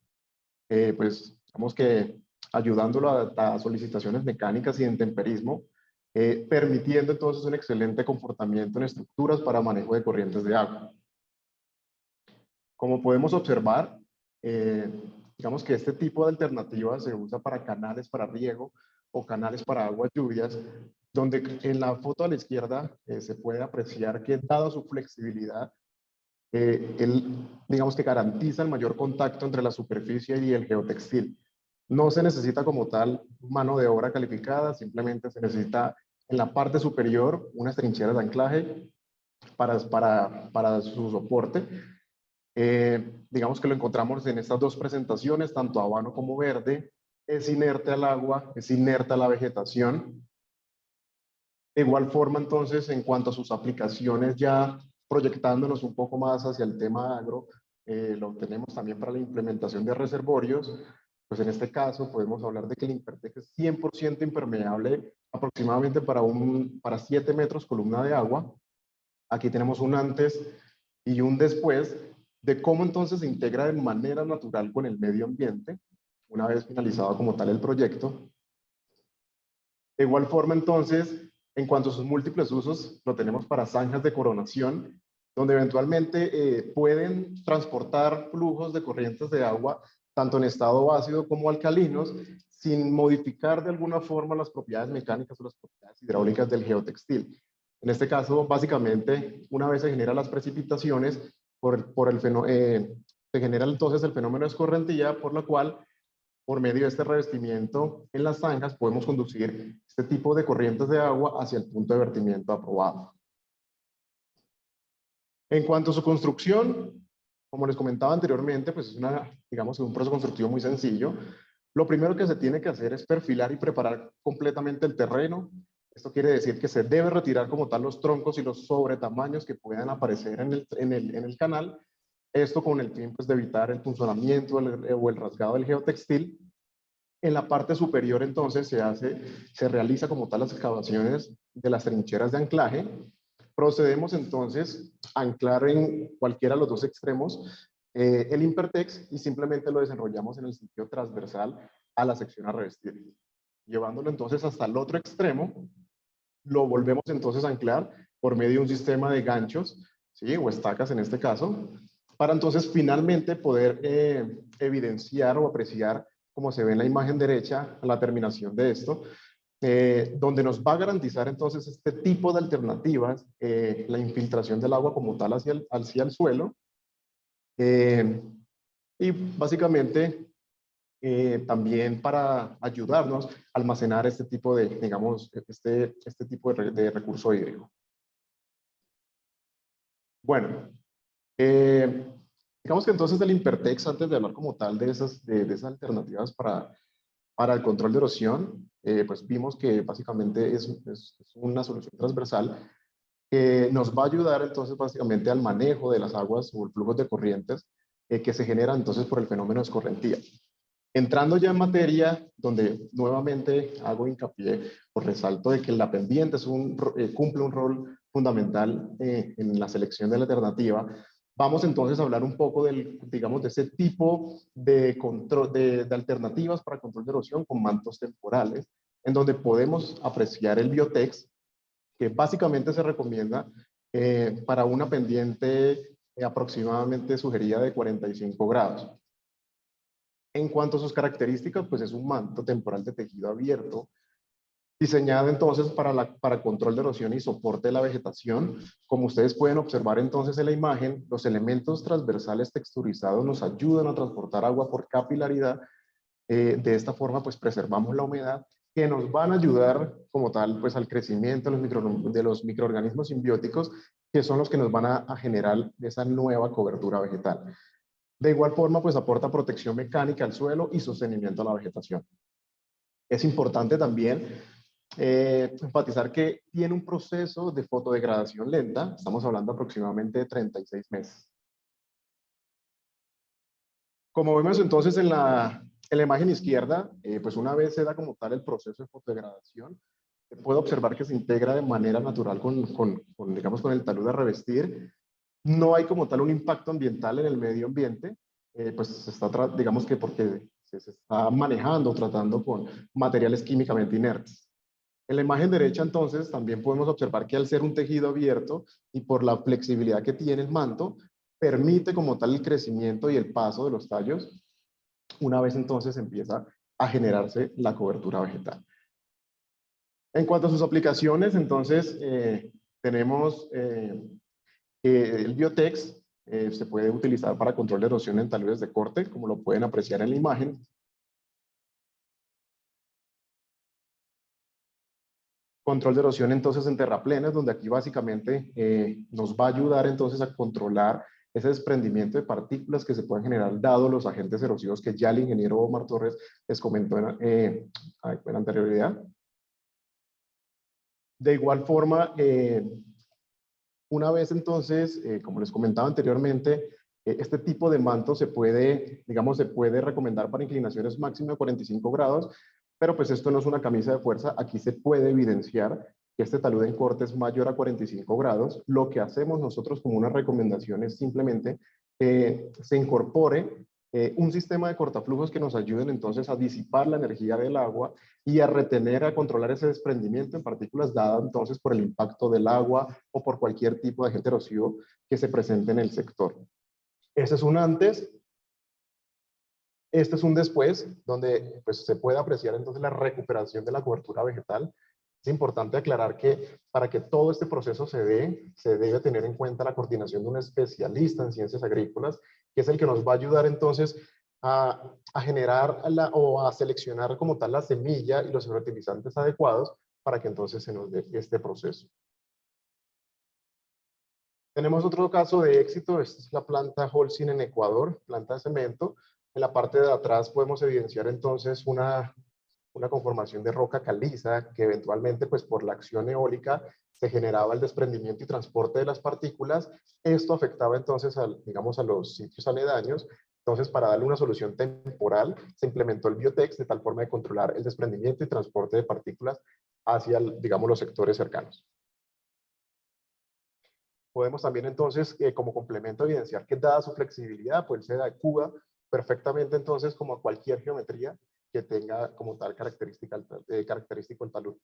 pues digamos que ayudándolo a solicitaciones mecánicas y de intemperismo, permitiendo entonces un excelente comportamiento en estructuras para manejo de corrientes de agua. Como podemos observar, digamos que este tipo de alternativa se usa para canales para riego o canales para aguas lluvias, donde en la foto a la izquierda se puede apreciar que dado su flexibilidad, digamos que garantiza el mayor contacto entre la superficie y el geotextil. No se necesita como tal mano de obra calificada, simplemente se necesita en la parte superior unas trincheras de anclaje para su soporte. Digamos que lo encontramos en estas dos presentaciones, tanto habano como verde. Es inerte al agua, es inerte a la vegetación. De igual forma, entonces, en cuanto a sus aplicaciones, ya proyectándonos un poco más hacia el tema agro, lo tenemos también para la implementación de reservorios. Pues en este caso podemos hablar de que el Impertex es 100% impermeable aproximadamente para 7 metros columna de agua. Aquí tenemos un antes y un después de cómo entonces se integra de manera natural con el medio ambiente, una vez finalizado como tal el proyecto. De igual forma entonces, en cuanto a sus múltiples usos, lo tenemos para zanjas de coronación, donde eventualmente pueden transportar flujos de corrientes de agua, tanto en estado ácido como alcalinos, sin modificar de alguna forma las propiedades mecánicas o las propiedades hidráulicas del geotextil. En este caso, básicamente, una vez se generan las precipitaciones, se genera entonces el fenómeno de escorrentía, por la cual, por medio de este revestimiento en las zanjas, podemos conducir este tipo de corrientes de agua hacia el punto de vertimiento aprobado. En cuanto a su construcción, como les comentaba anteriormente, pues es digamos, un proceso constructivo muy sencillo. Lo primero que se tiene que hacer es perfilar y preparar completamente el terreno. Esto quiere decir que se debe retirar como tal los troncos y los sobretamaños que puedan aparecer en el canal. Esto con el fin pues, de evitar el punzonamiento o el rasgado del geotextil. En la parte superior entonces se realiza como tal las excavaciones de las trincheras de anclaje. Procedemos entonces a anclar en cualquiera de los dos extremos el Impertex y simplemente lo desenrollamos en el sentido transversal a la sección a revestir. Llevándolo entonces hasta el otro extremo, lo volvemos entonces a anclar por medio de un sistema de ganchos, ¿sí? O estacas en este caso, para entonces finalmente poder evidenciar o apreciar, como se ve en la imagen derecha, a la terminación de esto, donde nos va a garantizar entonces este tipo de alternativas, la infiltración del agua como tal hacia el suelo, y básicamente también para ayudarnos a almacenar este tipo de, digamos, este tipo de recurso hídrico. Bueno, digamos que entonces el Impertex, antes de hablar como tal de esas alternativas para el control de erosión, pues vimos que básicamente es una solución transversal que nos va a ayudar entonces básicamente al manejo de las aguas o flujos de corrientes que se generan entonces por el fenómeno de escorrentía. Entrando ya en materia, donde nuevamente hago hincapié o resalto de que la pendiente cumple un rol fundamental en la selección de la alternativa, vamos entonces a hablar un poco digamos, de ese tipo de, control, de alternativas para control de erosión con mantos temporales, en donde podemos apreciar el Biotex, que básicamente se recomienda para una pendiente aproximadamente sugerida de 45 grados. En cuanto a sus características, pues es un manto temporal de tejido abierto, diseñado entonces para control de erosión y soporte de la vegetación. Como ustedes pueden observar entonces en la imagen, los elementos transversales texturizados nos ayudan a transportar agua por capilaridad. De esta forma, pues preservamos la humedad, que nos van a ayudar como tal pues al crecimiento de los microorganismos simbióticos, que son los que nos van a generar esa nueva cobertura vegetal. De igual forma, pues aporta protección mecánica al suelo y sostenimiento a la vegetación. Es importante también enfatizar que tiene un proceso de fotodegradación lenta, estamos hablando aproximadamente de 36 meses. Como vemos entonces en la imagen izquierda, pues una vez se da como tal el proceso de fotodegradación, se puede observar que se integra de manera natural digamos, con el talud a revestir. No hay como tal un impacto ambiental en el medio ambiente, pues se está, digamos que porque se está manejando, tratando con materiales químicamente inertes. En la imagen derecha entonces también podemos observar que al ser un tejido abierto y por la flexibilidad que tiene el manto, permite como tal el crecimiento y el paso de los tallos, una vez entonces empieza a generarse la cobertura vegetal. En cuanto a sus aplicaciones, entonces tenemos el Biotex, se puede utilizar para control de erosión en taludes de corte, como lo pueden apreciar en la imagen. Control de erosión entonces en terraplenes, donde aquí básicamente nos va a ayudar entonces a controlar ese desprendimiento de partículas que se pueden generar dado los agentes erosivos que ya el ingeniero Omar Torres les comentó en anterioridad. De igual forma, una vez entonces, como les comentaba anteriormente, este tipo de manto se puede, digamos, se puede recomendar para inclinaciones máximas de 45 grados, pero pues esto no es una camisa de fuerza. Aquí se puede evidenciar que este talud en corte es mayor a 45 grados. Lo que hacemos nosotros como una recomendación es simplemente que se incorpore un sistema de cortaflujos que nos ayuden entonces a disipar la energía del agua y a retener, a controlar ese desprendimiento en partículas dado entonces por el impacto del agua o por cualquier tipo de agente erosivo que se presente en el sector. Este es un antes, este es un después, donde pues, se puede apreciar entonces la recuperación de la cobertura vegetal. Es importante aclarar que para que todo este proceso se dé, se debe tener en cuenta la coordinación de un especialista en ciencias agrícolas, que es el que nos va a ayudar entonces a generar o a seleccionar como tal la semilla y los fertilizantes adecuados para que entonces se nos dé este proceso. Tenemos otro caso de éxito, esta es la planta Holcim en Ecuador, planta de cemento. En la parte de atrás podemos evidenciar entonces una una conformación de roca caliza que eventualmente, pues por la acción eólica, se generaba el desprendimiento y transporte de las partículas. Esto afectaba entonces, digamos, a los sitios aledaños. Entonces, para darle una solución temporal, se implementó el Biotex de tal forma de controlar el desprendimiento y transporte de partículas hacia, digamos, los sectores cercanos. Podemos también entonces, como complemento, evidenciar que dada su flexibilidad, pues se adecuda perfectamente entonces como a cualquier geometría que tenga como tal característico el talud.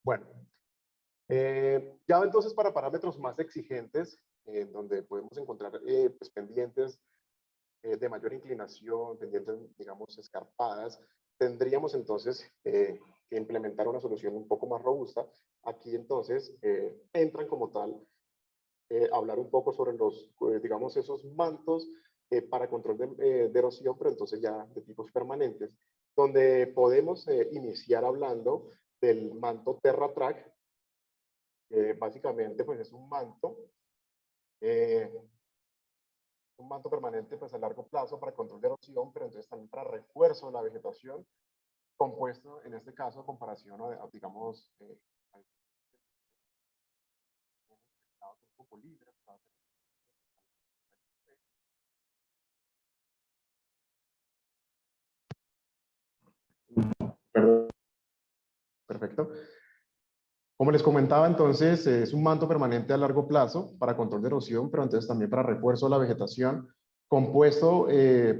Bueno, ya entonces para parámetros más exigentes, donde podemos encontrar pues, pendientes de mayor inclinación, pendientes, digamos, escarpadas, tendríamos entonces que implementar una solución un poco más robusta. Aquí entonces entran como tal hablar un poco sobre los, digamos, esos mantos para control de erosión, pero entonces ya de tipos permanentes, donde podemos iniciar hablando del manto TerraTrack, que básicamente pues es un manto permanente pues a largo plazo para control de erosión, pero entonces también para refuerzo de la vegetación, compuesto en este caso a comparación a digamos, perdón, perfecto. Como les comentaba, entonces, es un manto permanente a largo plazo para control de erosión, pero entonces también para refuerzo de la vegetación, compuesto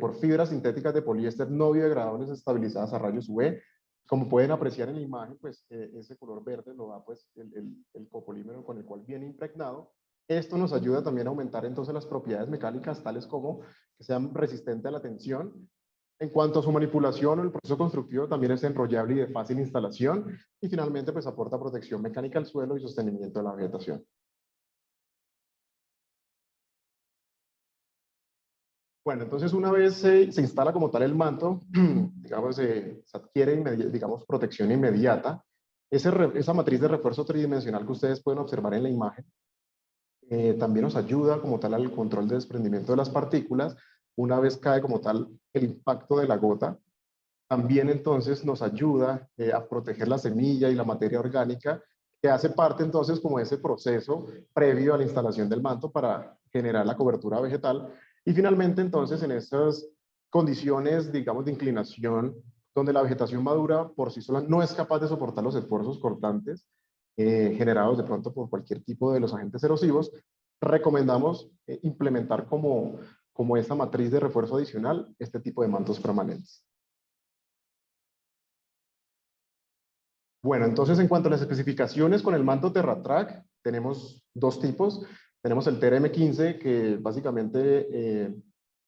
por fibras sintéticas de poliéster no biodegradables estabilizadas a rayos UV. Como pueden apreciar en la imagen, pues ese color verde lo da pues el copolímero con el cual viene impregnado. Esto nos ayuda también a aumentar entonces las propiedades mecánicas, tales como que sean resistentes a la tensión. En cuanto a su manipulación o el proceso constructivo, también es enrollable y de fácil instalación. Y finalmente, pues aporta protección mecánica al suelo y sostenimiento de la vegetación. Bueno, entonces una vez se instala como tal el manto, digamos, se adquiere, digamos, protección inmediata. Esa matriz de refuerzo tridimensional que ustedes pueden observar en la imagen, también nos ayuda como tal al control de desprendimiento de las partículas. Una vez cae como tal el impacto de la gota, también entonces nos ayuda a proteger la semilla y la materia orgánica, que hace parte entonces como de ese proceso previo a la instalación del manto para generar la cobertura vegetal. Y finalmente entonces en estas condiciones, digamos, de inclinación, donde la vegetación madura por sí sola no es capaz de soportar los esfuerzos cortantes generados de pronto por cualquier tipo de los agentes erosivos, recomendamos implementar como esta matriz de refuerzo adicional este tipo de mantos permanentes. Bueno, entonces en cuanto a las especificaciones con el manto TerraTrack, tenemos dos tipos. Tenemos el TRM15, que básicamente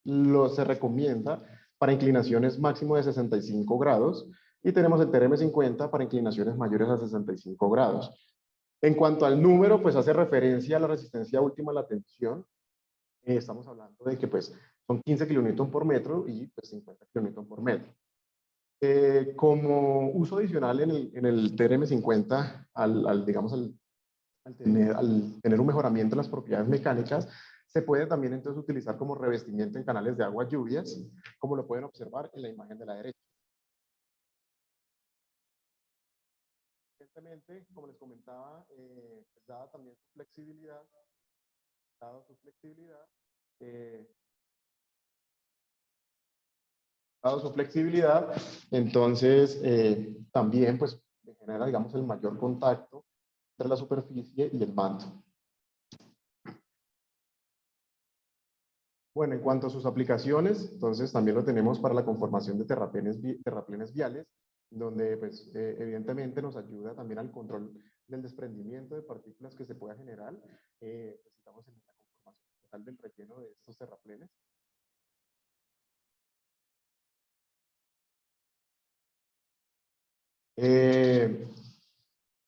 se recomienda para inclinaciones máximo de 65 grados, y tenemos el TRM50 para inclinaciones mayores a 65 grados. En cuanto al número, pues hace referencia a la resistencia última a la tensión. Estamos hablando de que pues son 15 kN por metro y pues 50 kN por metro. Como uso adicional en el TRM50, digamos, al tener un mejoramiento en las propiedades mecánicas, se puede también entonces utilizar como revestimiento en canales de agua lluvias, como lo pueden observar en la imagen de la derecha. Evidentemente, como les comentaba, pues dada también su flexibilidad, entonces también pues genera, digamos, el mayor contacto entre la superficie y el manto. Bueno, en cuanto a sus aplicaciones, entonces también lo tenemos para la conformación de terraplenes viales, donde pues evidentemente nos ayuda también al control del desprendimiento de partículas que se pueda generar. Pues estamos en la conformación total del relleno de estos terraplenes.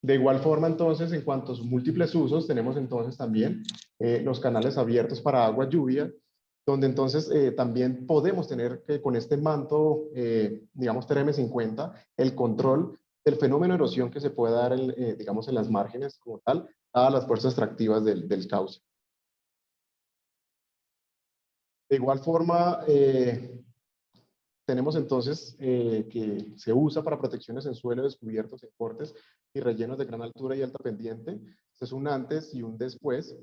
De igual forma, entonces, en cuanto a sus múltiples usos, tenemos entonces también los canales abiertos para agua lluvia, donde entonces también podemos tener con este manto, digamos TRM50, el control del fenómeno de erosión que se puede dar, digamos, en las márgenes como tal, a las fuerzas extractivas del cauce. De igual forma, tenemos entonces que se usa para protecciones en suelo descubiertos en cortes y rellenos de gran altura y alta pendiente. Este es un antes y un después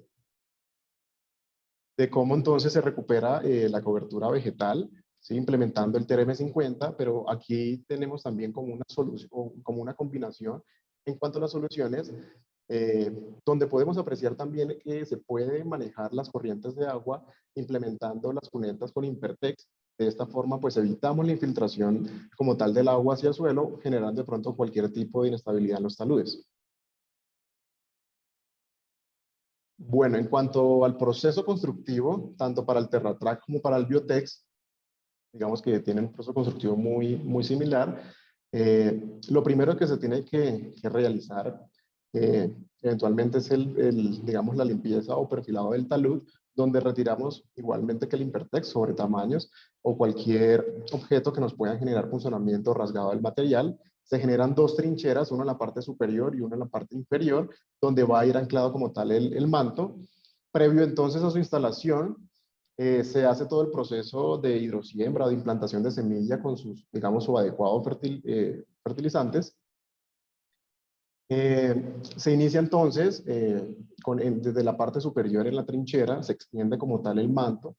de cómo entonces se recupera la cobertura vegetal, ¿sí? Implementando el TRM50, pero aquí tenemos también como una solución, como una combinación en cuanto a las soluciones, donde podemos apreciar también que se puede manejar las corrientes de agua implementando las cunetas con Impertex. De esta forma, pues evitamos la infiltración como tal del agua hacia el suelo, generando de pronto cualquier tipo de inestabilidad en los taludes. Bueno, en cuanto al proceso constructivo, tanto para el Terratrack como para el Biotex, digamos que tienen un proceso constructivo muy similar. Lo primero que se tiene que realizar eventualmente es digamos, la limpieza o perfilado del talud, donde retiramos igualmente que el Impertex sobre tamaños o cualquier objeto que nos pueda generar funcionamiento rasgado del material. Se generan dos trincheras, una en la parte superior y una en la parte inferior, donde va a ir anclado como tal el manto. Previo entonces a su instalación, se hace todo el proceso de hidrosiembra, de implantación de semilla con sus, digamos, su adecuado fertilizantes. Se inicia entonces desde la parte superior en la trinchera, se extiende como tal el manto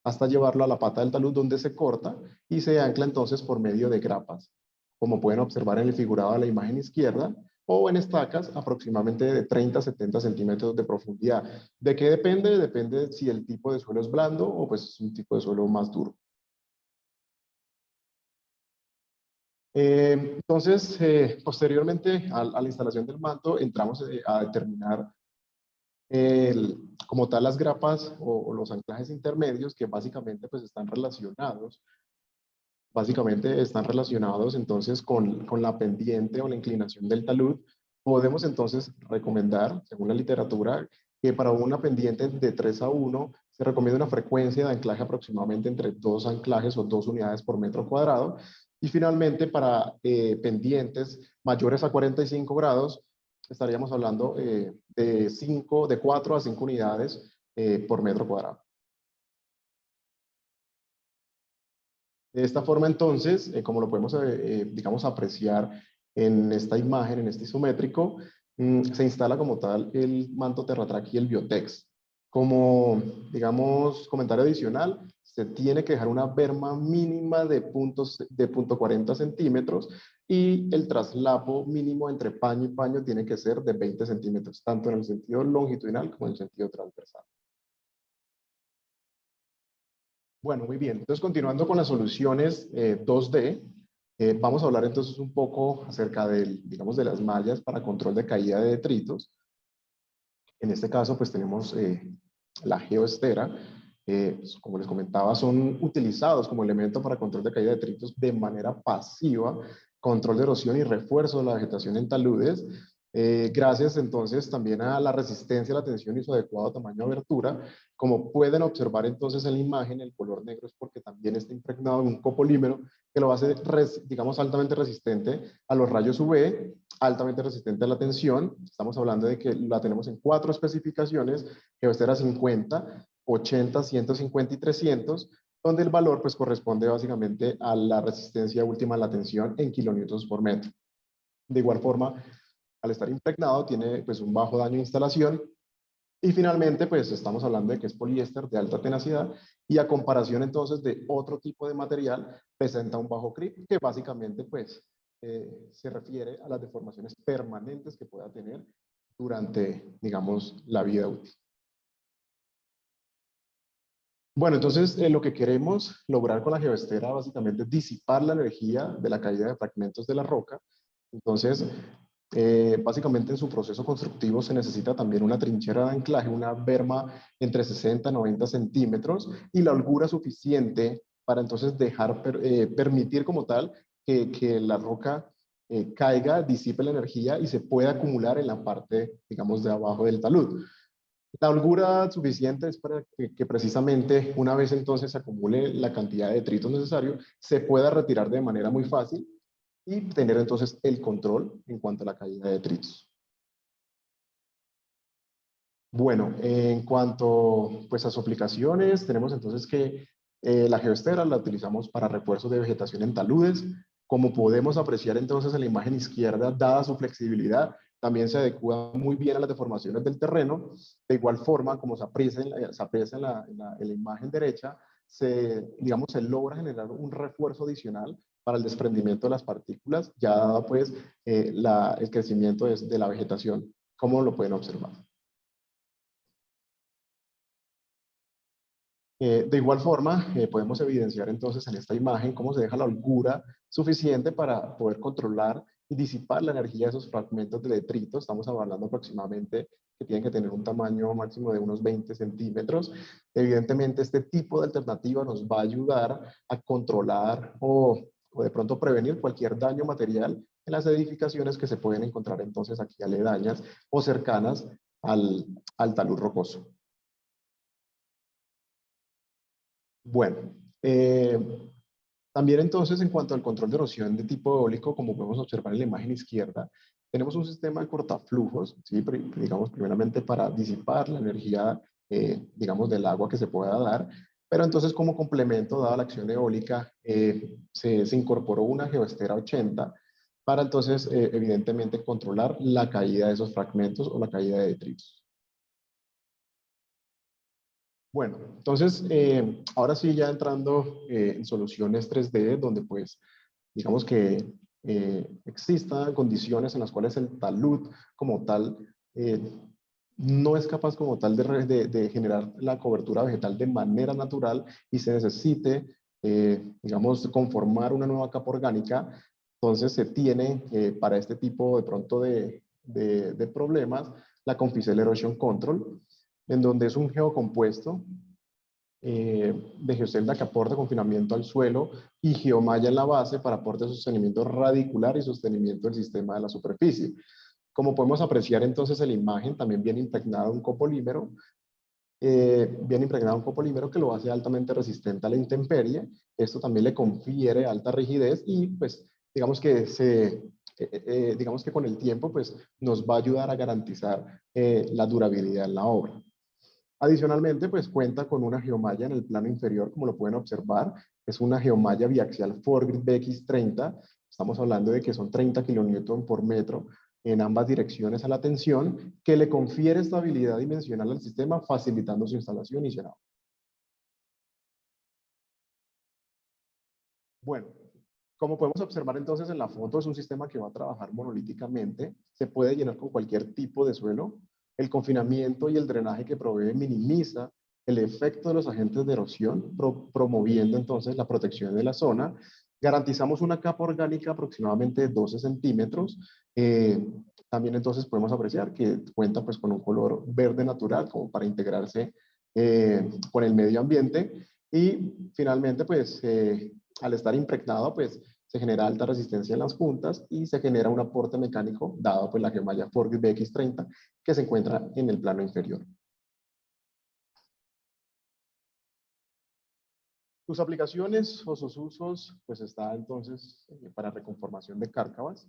hasta llevarlo a la pata del talud donde se corta y se ancla entonces por medio de grapas, como pueden observar en el figurado de la imagen izquierda, o en estacas aproximadamente de 30 a 70 centímetros de profundidad. ¿De qué depende? Depende si el tipo de suelo es blando o pues es un tipo de suelo más duro. Entonces, posteriormente a la instalación del manto, entramos a determinar como tal las grapas o los anclajes intermedios que básicamente pues están relacionados. Entonces con la pendiente o la inclinación del talud. Podemos entonces recomendar, según la literatura, que para una pendiente de 3 a 1 se recomienda una frecuencia de anclaje aproximadamente entre 2 anclajes o 2 unidades por metro cuadrado. Y finalmente para pendientes mayores a 45 grados estaríamos hablando de 4 a 5 unidades por metro cuadrado. De esta forma, entonces, como lo podemos, digamos, apreciar en esta imagen, en este isométrico, se instala como tal el manto Terratrack y el Biotex. Como, digamos, comentario adicional, se tiene que dejar una berma mínima de punto 40 centímetros y el traslapo mínimo entre paño y paño tiene que ser de 20 centímetros, tanto en el sentido longitudinal como en el sentido transversal. Bueno, muy bien. Entonces, continuando con las soluciones 2D, vamos a hablar entonces un poco acerca digamos, de las mallas para control de caída de detritos. En este caso, pues tenemos la geoestera. Como les comentaba, son utilizados como elemento para control de caída de detritos de manera pasiva, control de erosión y refuerzo de la vegetación en taludes. Gracias entonces también a la resistencia a la tensión y su adecuado tamaño de abertura. Como pueden observar entonces en la imagen, el color negro es porque también está impregnado en un copolímero que lo hace, digamos, altamente resistente a los rayos UV, altamente resistente a la tensión. Estamos hablando de que la tenemos en 4 especificaciones, geoestera 50, 80, 150 y 300, donde el valor pues corresponde básicamente a la resistencia última a la tensión en kilonewtons por metro. De igual forma, al estar impregnado tiene pues un bajo daño de instalación y finalmente pues estamos hablando de que es poliéster de alta tenacidad y a comparación entonces de otro tipo de material presenta un bajo creep que básicamente pues se refiere a las deformaciones permanentes que pueda tener durante, digamos, la vida útil. Bueno, entonces lo que queremos lograr con la geoestera básicamente es disipar la energía de la caída de fragmentos de la roca. Entonces, básicamente en su proceso constructivo se necesita también una trinchera de anclaje, una berma entre 60 y 90 centímetros y la holgura suficiente para entonces permitir como tal que la roca caiga, disipe la energía y se pueda acumular en la parte, digamos, de abajo del talud. La holgura suficiente es para que precisamente una vez entonces se acumule la cantidad de detritos necesario, se pueda retirar de manera muy fácil y tener entonces el control en cuanto a la caída de detritos. Bueno, en cuanto pues a sus aplicaciones, tenemos entonces que La geoestera la utilizamos para refuerzos de vegetación en taludes. Como podemos apreciar entonces en la imagen izquierda, dada su flexibilidad, también se adecua muy bien a las deformaciones del terreno. De igual forma, como se aprecia en la imagen derecha, digamos, se logra generar un refuerzo adicional para el desprendimiento de las partículas, ya dado pues el crecimiento de la vegetación, como lo pueden observar. De igual forma, podemos evidenciar entonces en esta imagen cómo se deja la holgura suficiente para poder controlar y disipar la energía de esos fragmentos de detrito. Estamos hablando aproximadamente que tienen que tener un tamaño máximo de unos 20 centímetros. Evidentemente, este tipo de alternativa nos va a ayudar a controlar o de pronto prevenir cualquier daño material en las edificaciones que se pueden encontrar entonces aquí aledañas o cercanas al talud rocoso. Bueno, también entonces en cuanto al control de erosión de tipo eólico, como podemos observar en la imagen izquierda, tenemos un sistema de cortaflujos, ¿sí? Digamos primeramente para disipar la energía, digamos, del agua que se pueda dar, pero entonces como complemento, dada la acción eólica, se incorporó una geoestera 80 para entonces evidentemente controlar la caída de esos fragmentos o la caída de detritos. Bueno, entonces, ahora sí ya entrando en soluciones 3D, donde pues, digamos que existan condiciones en las cuales el talud como tal no es capaz como tal de generar la cobertura vegetal de manera natural y se necesite, digamos, conformar una nueva capa orgánica. Entonces se tiene para este tipo de pronto de problemas la Conficel Erosion Control, en donde es un geocompuesto de geocelda que aporta confinamiento al suelo y geomalla en la base para aporte de sostenimiento radicular y sostenimiento del sistema de la superficie. Como podemos apreciar entonces en la imagen, también viene impregnado un copolímero, que lo hace altamente resistente a la intemperie. Esto también le confiere alta rigidez y pues digamos que digamos que con el tiempo pues nos va a ayudar a garantizar la durabilidad en la obra. Adicionalmente, pues cuenta con una geomalla en el plano inferior, como lo pueden observar. Es una geomalla biaxial Forgrid BX30. Estamos hablando de que son 30 kN por metro en ambas direcciones a la tensión, que le confiere estabilidad dimensional al sistema, facilitando su instalación y llenado. Bueno, como podemos observar entonces en la foto, es un sistema que va a trabajar monolíticamente. Se puede llenar con cualquier tipo de suelo. El confinamiento y el drenaje que provee minimiza el efecto de los agentes de erosión, promoviendo entonces la protección de la zona. Garantizamos una capa orgánica aproximadamente de 12 centímetros. También entonces podemos apreciar que cuenta pues con un color verde natural como para integrarse con el medio ambiente. Y finalmente pues al estar impregnado pues se genera alta resistencia en las puntas y se genera un aporte mecánico dado pues la geomalla Forgrid BX30 que se encuentra en el plano inferior. Sus aplicaciones o sus usos, pues está entonces para reconformación de cárcavas,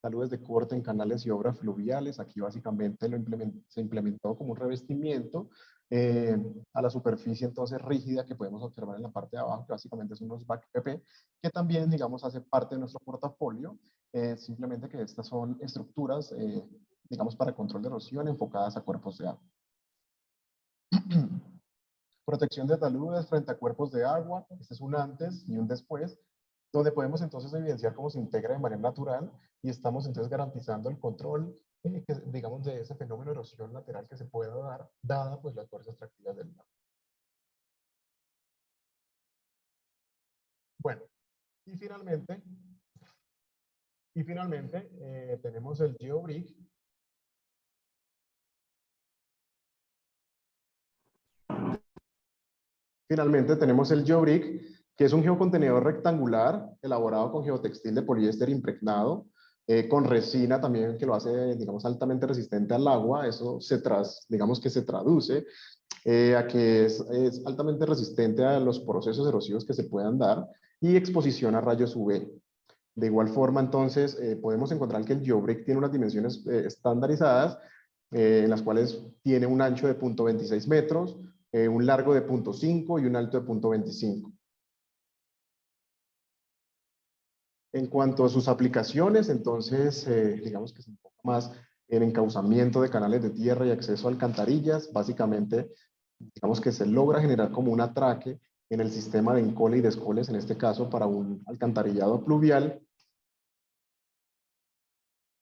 taludes de corte en canales y obras fluviales. Aquí básicamente se implementó como un revestimiento a la superficie entonces rígida que podemos observar en la parte de abajo, que básicamente son unos back PP, que también, digamos, hace parte de nuestro portafolio. Simplemente que estas son estructuras, digamos, para control de erosión enfocadas a cuerpos de agua. Protección de taludes frente a cuerpos de agua. Este es un antes y un después, donde podemos entonces evidenciar cómo se integra de manera natural y estamos entonces garantizando el control, digamos, de ese fenómeno de erosión lateral que se pueda dar, dada pues las fuerzas tractivas del agua. Bueno, y finalmente tenemos el GeoBrick. Finalmente tenemos el GeoBrick, que es un geocontenedor rectangular elaborado con geotextil de poliéster impregnado, con resina también que lo hace, digamos, altamente resistente al agua. Eso digamos que se traduce a que es altamente resistente a los procesos erosivos que se puedan dar y exposición a rayos UV. De igual forma, entonces, podemos encontrar que el GeoBrick tiene unas dimensiones estandarizadas, en las cuales tiene un ancho de 0.26 metros, un largo de 0.5 y un alto de 0.25. En cuanto a sus aplicaciones, entonces, digamos que se enfoca más en encauzamiento de canales de tierra y acceso a alcantarillas. Básicamente, digamos que se logra generar como un atraque en el sistema de encole y descoles, en este caso, para un alcantarillado pluvial.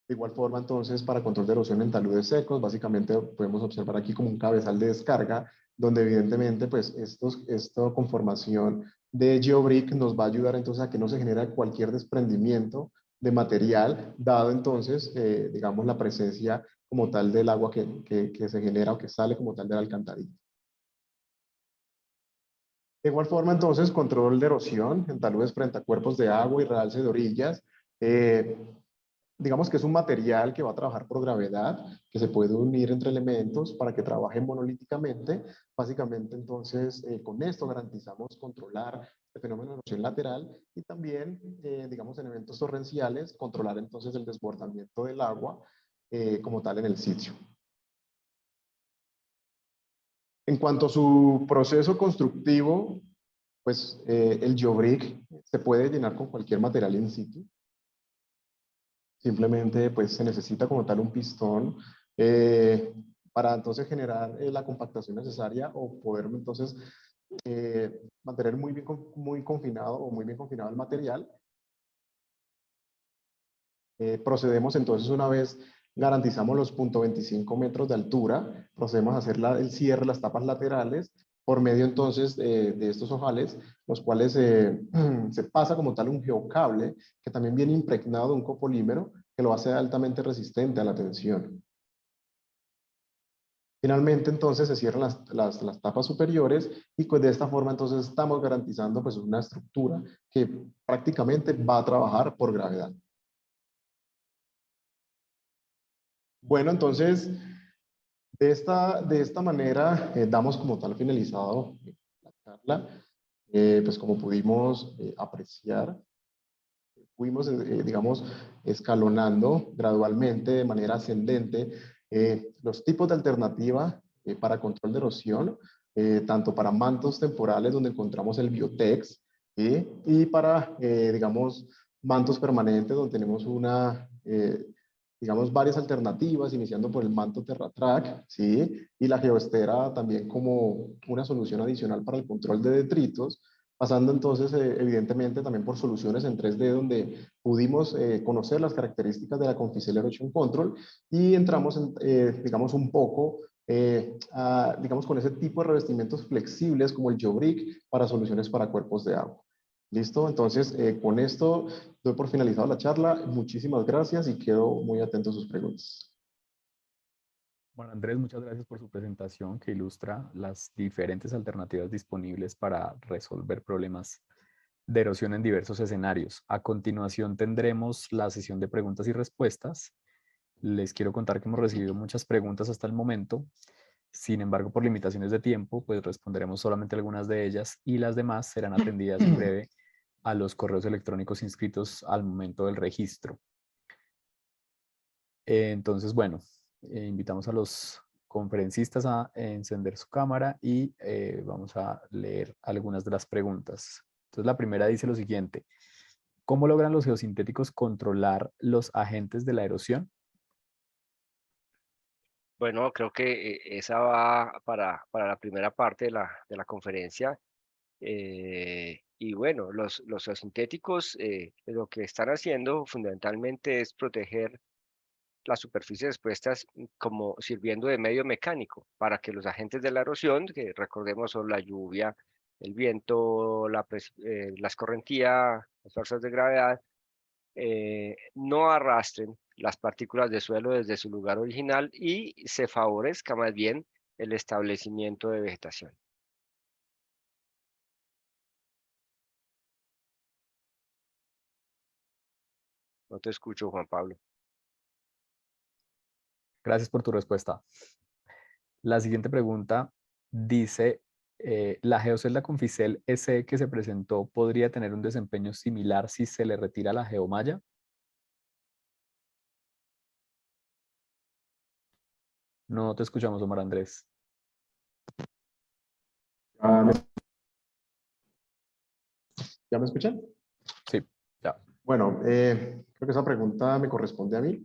De igual forma, entonces, para control de erosión en taludes secos, básicamente podemos observar aquí como un cabezal de descarga, donde evidentemente, pues, esta conformación de GeoBrick nos va a ayudar entonces a que no se genere cualquier desprendimiento de material, dado entonces, digamos, la presencia como tal del agua que se genera o que sale como tal de la alcantarilla. De igual forma, entonces, control de erosión en taludes frente a cuerpos de agua y realce de orillas. Digamos que es un material que va a trabajar por gravedad, que se puede unir entre elementos para que trabajen monolíticamente. Básicamente, entonces, con esto garantizamos controlar el fenómeno de erosión lateral y también, digamos, en eventos torrenciales, controlar entonces el desbordamiento del agua como tal en el sitio. En cuanto a su proceso constructivo, pues el GeoBrick se puede llenar con cualquier material in situ. Simplemente pues se necesita como tal un pistón para entonces generar la compactación necesaria o poder entonces mantener muy confinado o muy bien confinado el material. Procedemos entonces una vez garantizamos los 0.25 metros de altura, procedemos a hacer el cierre, las tapas laterales, por medio entonces de estos ojales, los cuales se pasa como tal un geocable que también viene impregnado de un copolímero que lo hace altamente resistente a la tensión. Finalmente entonces se cierran las tapas superiores y pues de esta forma entonces estamos garantizando pues una estructura que prácticamente va a trabajar por gravedad. Bueno, entonces de esta manera damos como tal finalizado la charla. Pues como pudimos apreciar, fuimos, digamos, escalonando gradualmente de manera ascendente los tipos de alternativa para control de erosión, tanto para mantos temporales donde encontramos el Biotex, y para, digamos, mantos permanentes donde tenemos digamos, varias alternativas, iniciando por el manto TerraTrack, ¿sí? Y la geoestera también como una solución adicional para el control de detritos, pasando entonces evidentemente también por soluciones en 3D donde pudimos conocer las características de la Conficel Erosion Control y entramos, digamos, un poco, digamos, con ese tipo de revestimientos flexibles como el GeoBrick para soluciones para cuerpos de agua. ¿Listo? Entonces, con esto doy por finalizado la charla. Muchísimas gracias y quedo muy atento a sus preguntas. Bueno, Andrés, muchas gracias por su presentación que ilustra las diferentes alternativas disponibles para resolver problemas de erosión en diversos escenarios. A continuación tendremos la sesión de preguntas y respuestas. Les quiero contar que hemos recibido muchas preguntas hasta el momento. Sin embargo, por limitaciones de tiempo, pues responderemos solamente algunas de ellas y las demás serán atendidas en breve a los correos electrónicos inscritos al momento del registro. Entonces, bueno, invitamos a los conferencistas a encender su cámara y vamos a leer algunas de las preguntas. Entonces, la primera dice lo siguiente: ¿cómo logran los geosintéticos controlar los agentes de la erosión? Bueno, creo que esa va para la primera parte de la conferencia. Y bueno, los sintéticos lo que están haciendo fundamentalmente es proteger las superficies expuestas como sirviendo de medio mecánico para que los agentes de la erosión, que recordemos son la lluvia, el viento, la escorrentía, las fuerzas de gravedad, no arrastren las partículas de suelo desde su lugar original y se favorezca más bien el establecimiento de vegetación. No te escucho, Juan Pablo. Gracias por tu respuesta. La siguiente pregunta dice, ¿la geocelda Conficel SE que se presentó podría tener un desempeño similar si se le retira la geomalla? No te escuchamos, Omar Andrés. Ah, ¿Ya me escuchan? Sí, ya. Bueno, creo que esa pregunta me corresponde a mí.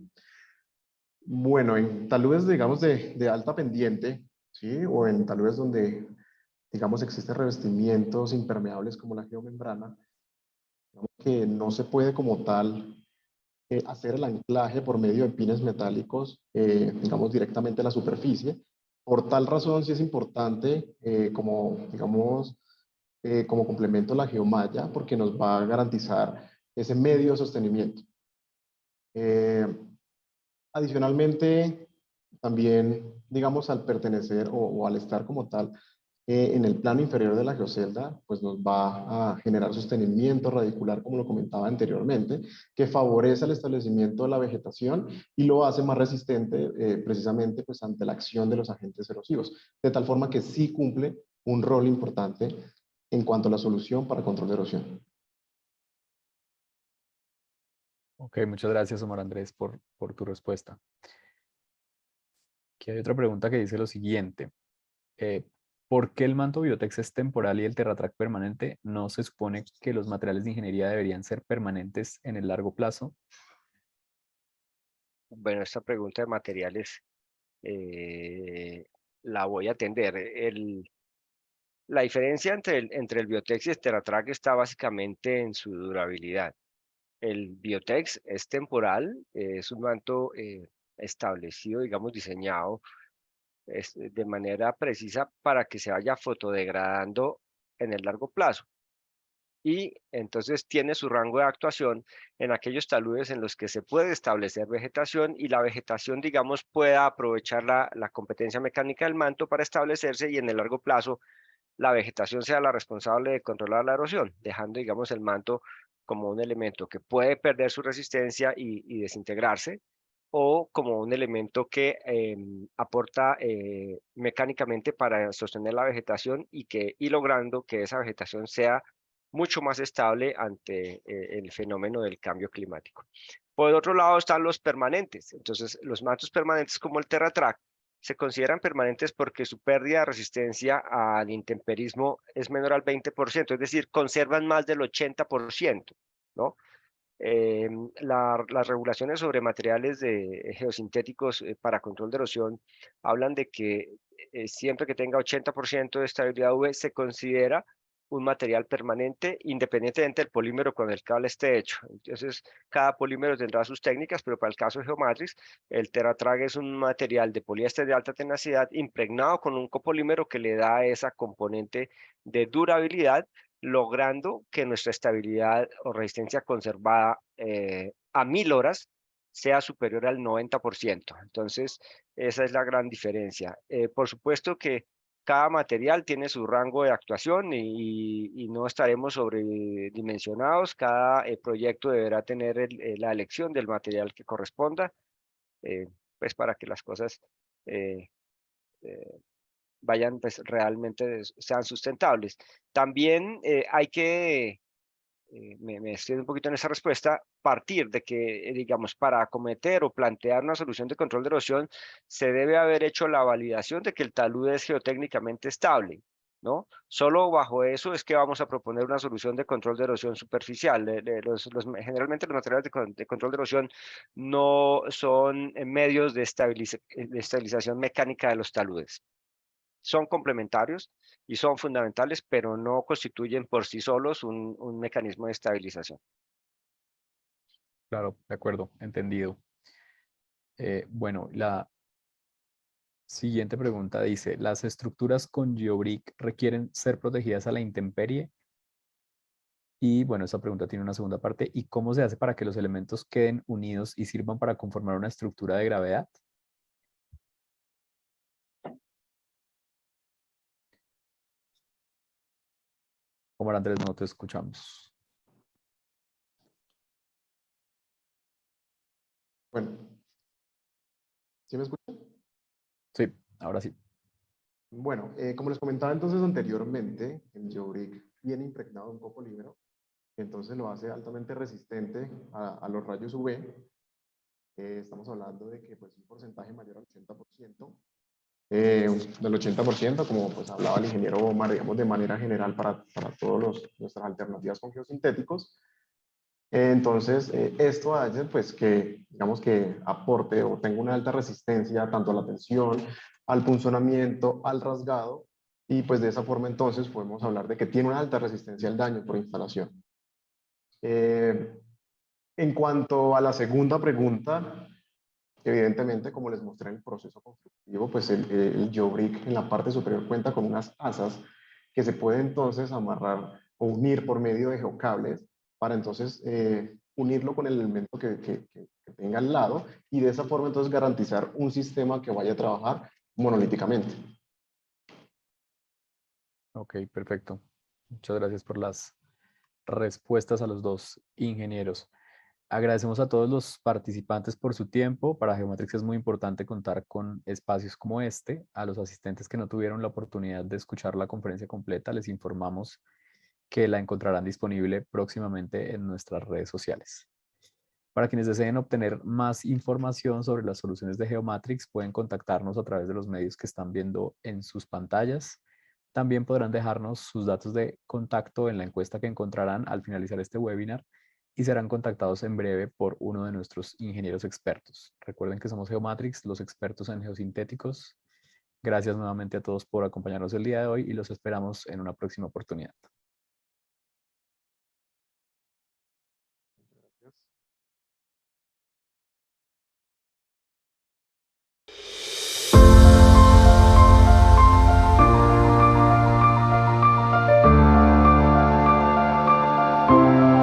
Bueno, en taludes, digamos, de alta pendiente, ¿sí? O en taludes donde, digamos, existen revestimientos impermeables como la geomembrana, digamos que no se puede como tal hacer el anclaje por medio de pines metálicos, digamos, directamente a la superficie. Por tal razón, sí es importante, como, digamos, como complemento la geomalla, porque nos va a garantizar ese medio de sostenimiento. Eh, Adicionalmente, también, digamos, al pertenecer o al estar como tal en el plano inferior de la geocelda, pues nos va a generar sostenimiento radicular, como lo comentaba anteriormente, que favorece el establecimiento de la vegetación y lo hace más resistente precisamente pues, ante la acción de los agentes erosivos, de tal forma que sí cumple un rol importante en cuanto a la solución para control de erosión. Ok, muchas gracias, Omar Andrés, por tu respuesta. Aquí hay otra pregunta que dice lo siguiente. eh, ¿Por qué el manto Biotex es temporal y el Terratrack permanente? ¿No se supone que los materiales de ingeniería deberían ser permanentes en el largo plazo? Bueno, esta pregunta de materiales la voy a atender. La diferencia entre el Biotex y el Terratrack está básicamente en su durabilidad. El Biotex es temporal, es un manto establecido, digamos, diseñado de manera precisa para que se vaya fotodegradando en el largo plazo. Y entonces tiene su rango de actuación en aquellos taludes en los que se puede establecer vegetación y la vegetación, digamos, pueda aprovechar la competencia mecánica del manto para establecerse y en el largo plazo la vegetación sea la responsable de controlar la erosión, dejando, digamos, el manto como un elemento que puede perder su resistencia y desintegrarse, o como un elemento que aporta mecánicamente para sostener la vegetación y logrando que esa vegetación sea mucho más estable ante el fenómeno del cambio climático. Por otro lado están los permanentes. Entonces, los mantos permanentes como el Terratrack se consideran permanentes porque su pérdida de resistencia al intemperismo es menor al 20%, es decir, conservan más del 80%, ¿no? Eh, las regulaciones sobre materiales geosintéticos para control de erosión hablan de que siempre que tenga 80% de estabilidad UV se considera un material permanente independientemente del polímero con el cable esté hecho. Entonces, cada polímero tendrá sus técnicas, pero para el caso de Geomatrix, el Terratrag es un material de poliéster de alta tenacidad impregnado con un copolímero que le da esa componente de durabilidad logrando que nuestra estabilidad o resistencia conservada a 1000 horas sea superior al 90%. Entonces, esa es la gran diferencia. Por supuesto que cada material tiene su rango de actuación y no estaremos sobredimensionados. Cada proyecto deberá tener la elección del material que corresponda, eh, pues para que las cosas eh, eh, vayan, pues realmente sean sustentables. También hay que, me extiendo un poquito en esa respuesta, partir de que, digamos, para acometer o plantear una solución de control de erosión, se debe haber hecho la validación de que el talud es geotécnicamente estable, ¿no? Solo bajo eso es que vamos a proponer una solución de control de erosión superficial. Generalmente los materiales de control de erosión no son medios de estabilización mecánica de los taludes. Son complementarios y son fundamentales, pero no constituyen por sí solos un mecanismo de estabilización. Claro, de acuerdo, entendido. Bueno, la siguiente pregunta dice, ¿las estructuras con geobrick requieren ser protegidas a la intemperie? Y bueno, esa pregunta tiene una segunda parte. ¿Y cómo se hace para que los elementos queden unidos y sirvan para conformar una estructura de gravedad? Omar Andrés, no te escuchamos. Bueno, ¿sí me escuchan? Sí, ahora sí. Bueno, como les comentaba entonces anteriormente, el geobrick viene impregnado de un copolímero, que entonces lo hace altamente resistente a los rayos UV. Estamos hablando de que pues, un porcentaje mayor al 80%. del 80%, como pues hablaba el ingeniero Omar, digamos de manera general para todas nuestras alternativas con geosintéticos. Entonces, esto hace pues que, digamos que aporte o tenga una alta resistencia tanto a la tensión, al punzonamiento, al rasgado, y pues de esa forma entonces podemos hablar de que tiene una alta resistencia al daño por instalación. En cuanto a la segunda pregunta, evidentemente, como les mostré en el proceso constructivo, pues el geobrick en la parte superior cuenta con unas asas que se pueden entonces amarrar o unir por medio de geocables para entonces unirlo con el elemento que tenga al lado y de esa forma entonces garantizar un sistema que vaya a trabajar monolíticamente. Ok, perfecto. Muchas gracias por las respuestas a los dos ingenieros. Agradecemos a todos los participantes por su tiempo. Para Geomatrix es muy importante contar con espacios como este. A los asistentes que no tuvieron la oportunidad de escuchar la conferencia completa, les informamos que la encontrarán disponible próximamente en nuestras redes sociales. Para quienes deseen obtener más información sobre las soluciones de Geomatrix, pueden contactarnos a través de los medios que están viendo en sus pantallas. También podrán dejarnos sus datos de contacto en la encuesta que encontrarán al finalizar este webinar y serán contactados en breve por uno de nuestros ingenieros expertos. Recuerden que somos Geomatrix, los expertos en geosintéticos. Gracias nuevamente a todos por acompañarnos el día de hoy y los esperamos en una próxima oportunidad.